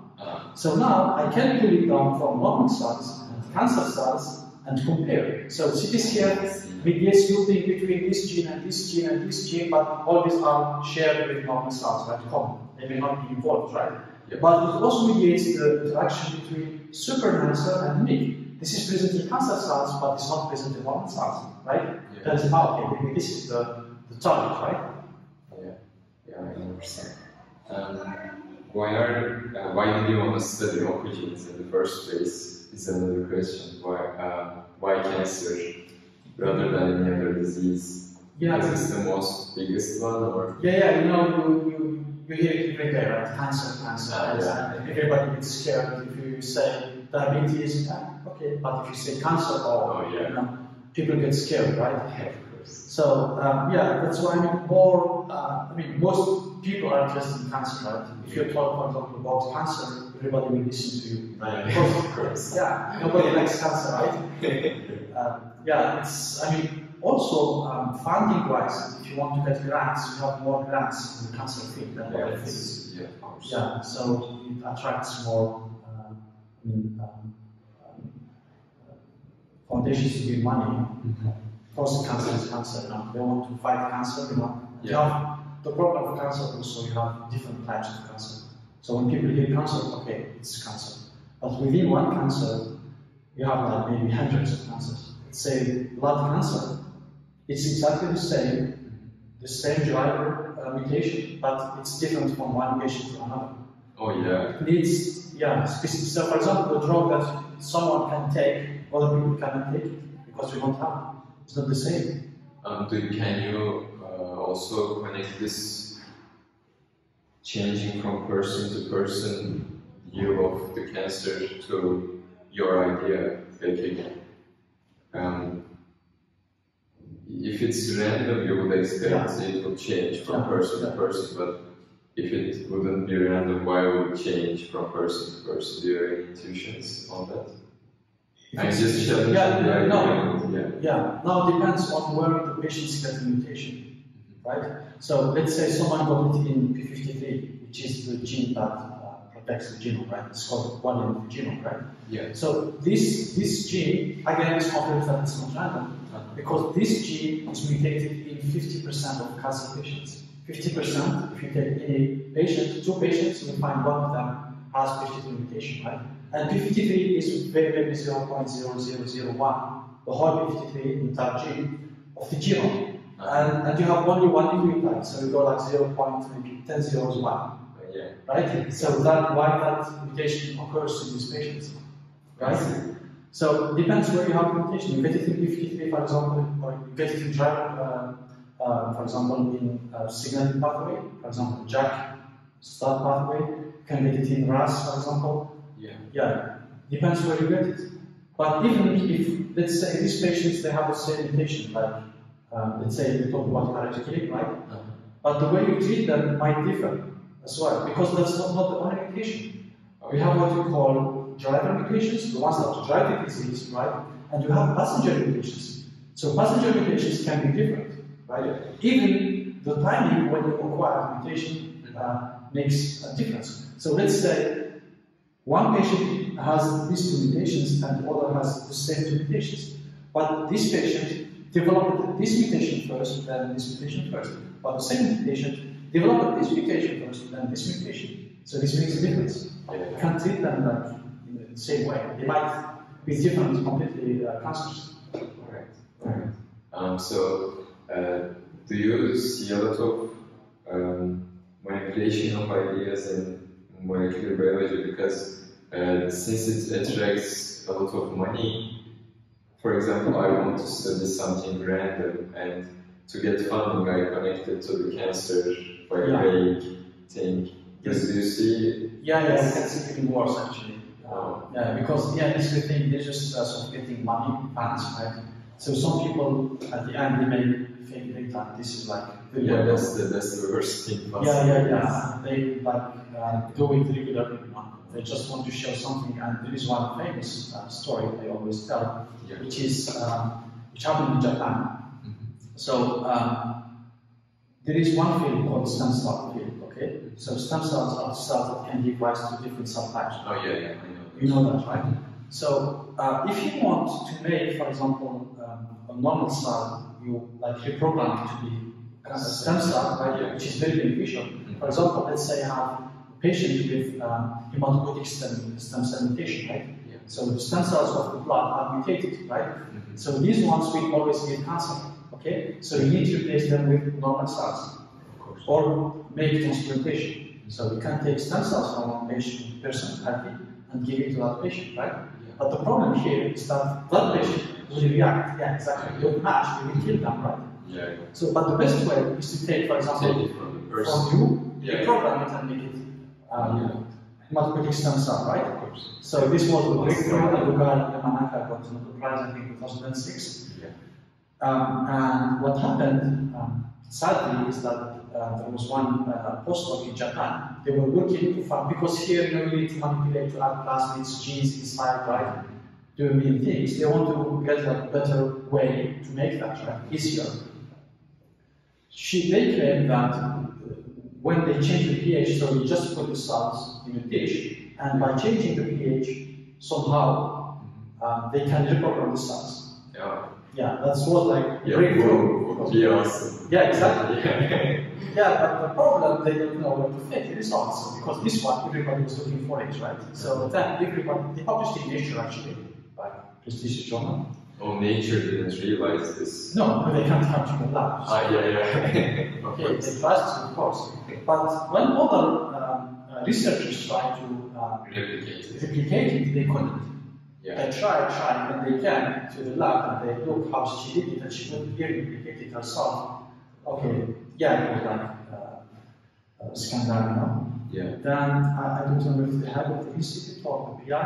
So now I can pull it down from normal cells and cancer cells and compare. So CTCF mediates looping between this gene and this gene and this gene, but all these are shared with normal cells, right? Common. They may not be involved, right? But it also mediates the interaction between super enhancer and MIG. This is present in cancer cells, but it's not present in normal cells, right? That is okay, maybe this is the target, right? I understand. Why did you want to study oncogenes in the first place? Is another question. Why cancer rather than any other disease? Because it's the most biggest one, or? You hear it every day, right? Cancer. Everybody gets scared if you say diabetes. Okay, but if you say cancer, people get scared, right? So that's why most people are interested in cancer, right? If you talk, for example, about cancer, everybody will listen to you. Of course. Nobody likes cancer, right? Also funding-wise, if you want to get grants, you have more grants in the cancer field than other fields. Of course. So it attracts more foundations to give money. Of course, cancer is cancer. They want to fight cancer. The problem of cancer also, you have different types of cancer. So when people hear cancer, okay, it's cancer. But within one cancer, you have like maybe hundreds of cancers. Let's say blood cancer. It's exactly the same driver mutation, but it's different from one patient to another. Oh yeah. Needs, yeah, specific. So for example, the drug that someone can take, other people cannot take it because we don't have it. It's not the same. Can you also connect this changing from person to person view of the cancer to your idea? If it's random, you would expect it will change from person to person, but if it wouldn't be random, why would it change from person to person? Do you have any intuitions on that? I'm just challenging the idea. Now it depends on where the patients get the mutation, right? So let's say someone got it in P53, which is the gene that protects the genome, right? It's called one in the genome, right? Yeah. So this gene, again, it's confident that it's not random, because this gene is mutated in 50% of cancer patients. 50%, if you take any patient, 2 patients, you will find one of them has P53 mutation, right? And P53 is very, very 0.0001, the whole P53 entire gene of the genome. And you have only one nucleotide, so you go like 0.1001. Right? So why that mutation occurs in these patients, right? So it depends where you have the mutation. You get it in P53, for example, or you get it in driver, for example, in signaling pathway, for example, JAK start pathway. You can get it in RAS, for example. Yeah, depends where you get it. But even if, let's say, these patients, they have the same mutation, like, let's say we talk about hereditary, right? But the way you treat them might differ as well, because that's not the only mutation. We have what we call driver mutations, the ones that drive the disease, right? And you have passenger mutations. So passenger mutations can be different, right? Even the timing when you acquire the mutation makes a difference. So let's say one patient has these 2 mutations and the other has the same 2 mutations. But this patient developed this mutation first, then this mutation first. But the same patient developed this mutation first, then this mutation. So this makes a difference. You can't treat them like in the same way. They might be different completely cancers. Alright. Do you see a lot of manipulation of ideas in molecular biology? Because since it attracts a lot of money, for example, I want to study something random, and to get funding, I connected to the cancer by a vague thing. Yes. Do you see? Yeah, we can see it even worse actually. Because this is the thing, they're just sort of getting money, funds, right? So some people at the end they may think that this is like that's the worst thing possible. They like do it regularly. They just want to show something, and there is one famous story I always tell, which happened in Japan. So there is one field called stem cell field. Okay, so stem cells are cells that can give rise to different cell types. I know. You know that, right? So if you want to make, for example, a normal cell, you like reprogram it to be a stem cell, right? Which is very beneficial. For example, let's say I have a patient with hematopoietic stem cell mutation, right? So the stem cells of the blood are mutated, right? So these ones will always give cancer. Okay, so you need to replace them with normal cells, or make transplantation. So we can take stem cells from one person healthy and give it to that patient, right? But the problem here is that that patient will react. Yeah, exactly. You don't match, you will kill them, right? So, but the best way is to take, for example, from you, reprogram it and make it hematopoietic stem cell, right? So this was the breakthrough that the guy Yamanaka got the Nobel Prize, I think, in 2006. And what happened, sadly, is that there was one postdoc in Japan. They were working to find, because here you need to manipulate to add plasmids, genes inside, right? Do many things. They want to get like a better way to make that, right? Easier. They claim that when they change the pH, so you just put the cells in a dish, and by changing the pH, somehow they can reprogram the cells. Yeah, that's what like breakthrough. Awesome. Yeah, exactly. But the problem, they don't know where to fit the results, because this one everybody was looking for it, right? So then they published in Nature actually, by prestigious journal. Oh, Nature didn't realize this. No, they can't come to the labs. Okay, they trust, of course. But when other researchers try to replicate it, they couldn't. They try, and they can to the lab, and they look how she did it, and she couldn't replicate it herself. Okay, yeah, it was like a scandal, you know. Then I don't know if the head of the institute or the PI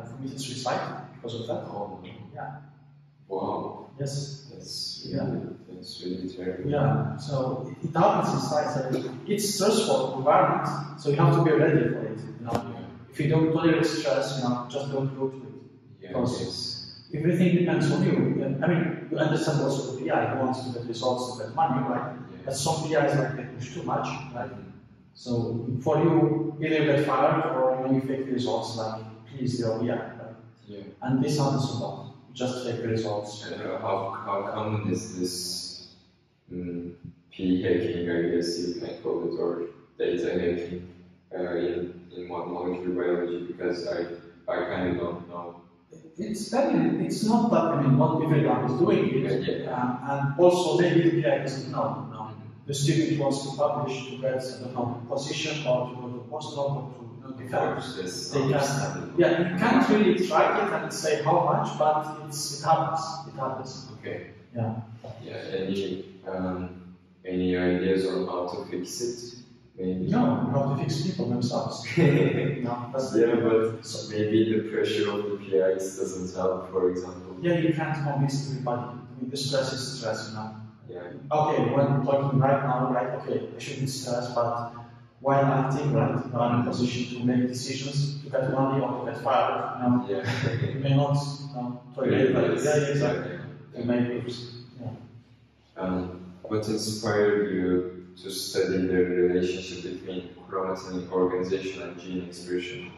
committed suicide because of that. Oh, yeah. Wow. Yes. That's really terrible. Yeah. So it happens in science. It's stressful environment, so you have to be ready for it. You know, if you don't tolerate stress, you know, just don't go to it. Because everything depends on you. I mean, you understand also the PI who wants to get results to get money, right? But some PIs like they push too much, right? So for you, either you get fired or you fake the results, like please do PI, right? And this happens a lot. You just fake the results. And how common is this P hacking, I guess you can call it, or data hacking in molecular biology? Because I kind of don't know. It's not that, I mean, not every lab is doing it, and also maybe the PI doesn't know. The student wants to publish to get, I don't know, position or to go to postdoc or to defend. You can't really track it and say how much, but it happens. It happens. Okay. Yeah. Any ideas on how to fix it? Maybe. No, you have to fix people themselves. No, but maybe the pressure of the PIs doesn't help, for example. Yeah, you can't convince everybody. I mean, the stress is stress, you know. Okay, when talking right now, right, okay, I shouldn't stress, but while acting, right, I'm in a position to make decisions, to get money or to get fired, you know. You may not tolerate that. Exactly. To make it. What inspired you to study the relationship between chromatin organization and gene expression?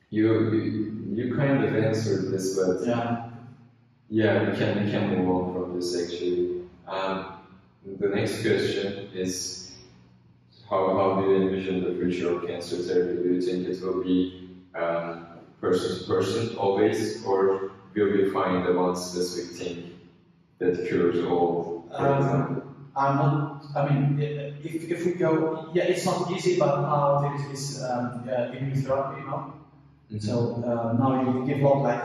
You kind of answered this, but we can move on from this actually. The next question is, how do you envision the future of cancer therapy? Do you think it will be person to person always, or will we find the one specific thing that cures all, for example? If we go, it's not easy, but now there is this immunotherapy, you know. So now you develop like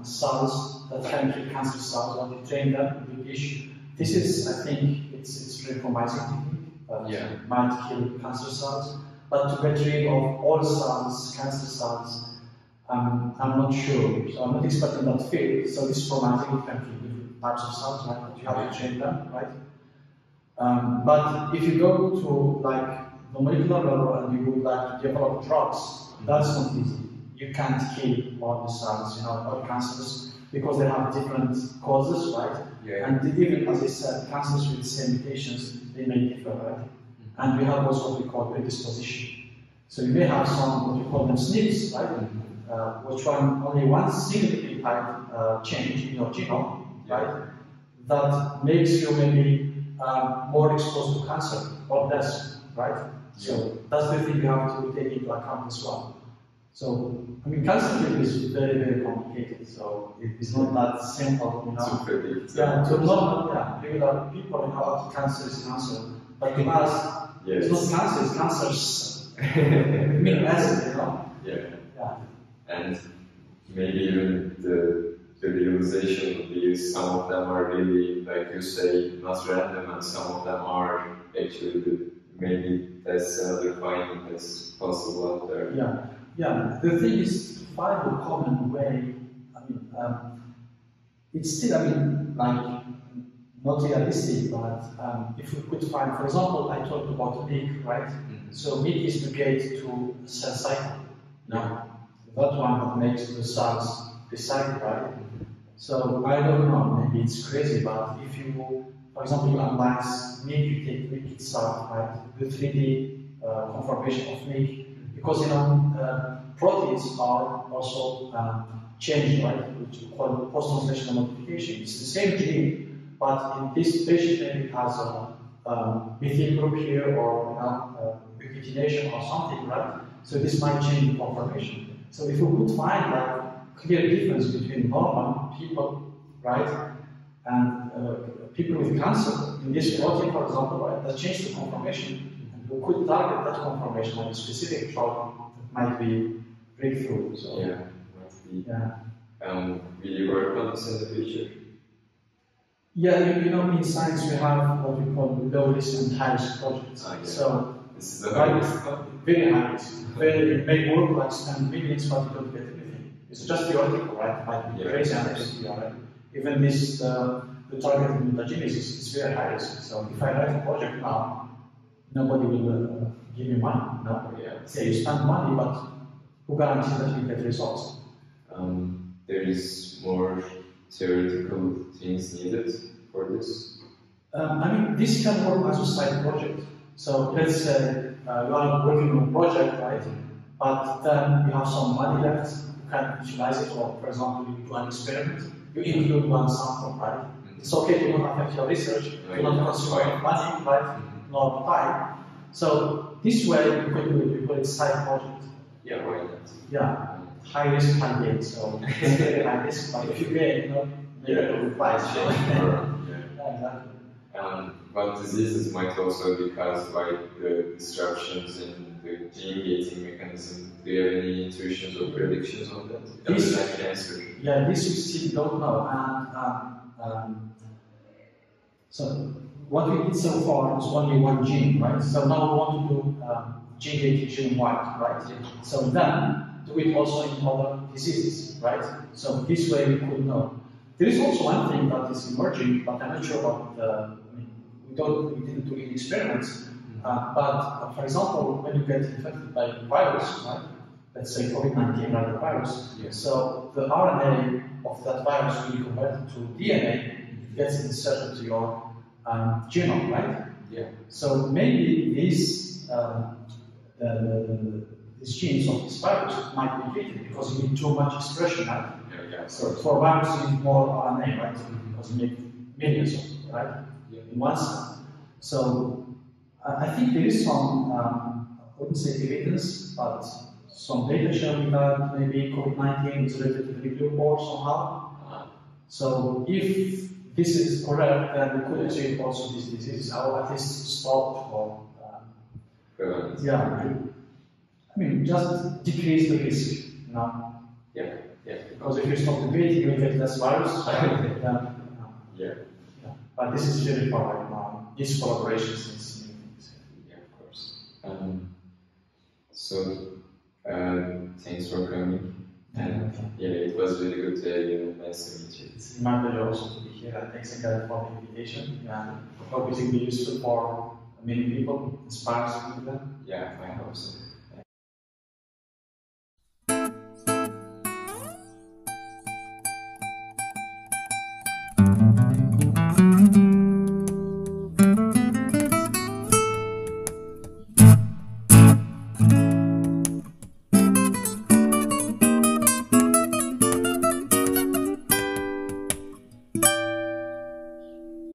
cells that can kill cancer cells, and you train them in the dish. This is, I think, it's very promising technique. Might kill cancer cells, but to get rid of all cells, cancer cells, I'm not sure. So I'm not expecting that field. So this is promising. You can kill different types of cells, right? But you have to train them, right? But if you go to like the molecular level and you would like to develop drugs, that's not easy. You can't kill all the cells, you know, all cancers, because they have different causes, right? And even as I said, cancers with the same mutations, they may differ, right? And we have also what we call predisposition. So you may have some, what we call them SNPs, right? Which only one single type change in your genome, right? That makes you maybe more exposed to cancer or less, right? So that's the thing you have to take into account as well. So, I mean, cancer treatment is very, very complicated, so it's not that simple, you know. To predict. Regular people, you know, cancer is cancer, but to us, it's not cancer, it's cancers. I mean, acid, you know. And maybe even the realization would be some of them are really, like you say, not random, and some of them are actually maybe that's another finding that's possible out there. The thing is to find a common way. I mean, it's still, I mean, like not realistic, but if we could find, for example, I talked about MIG, right? So MIG is the gate to cell cycle. That one that makes the cells recycle, right? So I don't know, maybe it's crazy, but if you, for example, you analyze MIG, you take MIG itself, right? The 3D conformation of MIG, because you know proteins are also changed, right? Which we call post-translational modification. It's the same gene, but in this patient maybe it has a methyl group here or ubiquitination or something, right? So this might change the conformation. So if we could find like clear difference between normal people, right, and people with cancer in this protein, for example, right, that change the conformation, and we could target that conformation on a specific drug that might be breakthrough. So, yeah, might be. Yeah. Will you work on this in the future? Yeah, you know, in science we have what we call low risk and high risk projects. Yeah. So this is the high risk. Very high risk. It may work like spend millions, but you don't get anything. It's just theoretical, right? Like crazy analysis, right? Even this the target in mutagenesis is very high risk. So if I write a project now, nobody will give me money. No? Yeah. Say you spend money, but who guarantees that you get results? There is more theoretical things needed for this. I mean, this can work as a side project. So let's say you are working on a project, right? But then you have some money left, you can utilize it, or for example, you do an experiment, you include one sample, right? It's okay to not affect your research, to not consume money, right? Not time. So this way you could do it, we call it side project. Yeah, why not? Yeah, high risk, high gain. So it's very high risk, but if you gain, you know, you price. Yeah, exactly. But diseases might also be caused by the disruptions in the gene gating mechanism. Do you have any intuitions or predictions on that? Other than cancer? Yeah, this we still don't know. So what we did so far is only one gene, right? So now we want to do gene gating genome-wide, right? So then do it also in other diseases, right? So this way we could know. There is also one thing that is emerging, but I'm not sure about we didn't do any experiments. But for example, when you get infected by a virus, right? Let's say COVID-19 or the virus, so the RNA of that virus will be converted to DNA, it gets inserted to your genome, right? Yeah. So maybe these genes of this virus might be treated because you need too much expression, right? Yeah. So for virus you need more RNA, right? Because you need millions of them, right? In one cell. So I think there is some, I wouldn't say evidence, but some data showing that maybe COVID-19 is related to the nuclear war somehow. So if this is correct, then we could achieve also these diseases, or at least stop or I mean, just decrease the risk, you know? Yeah. Because if you stop the gate, you will get less virus. Yeah. But this is very far right now. This collaboration is new things. Yeah, of course. Thanks for coming. And it was really good to have you. Nice to meet you. It's my pleasure also to be here, and thanks again for the invitation. And I hope it will be useful for many people, inspire some of them. Yeah, I hope so.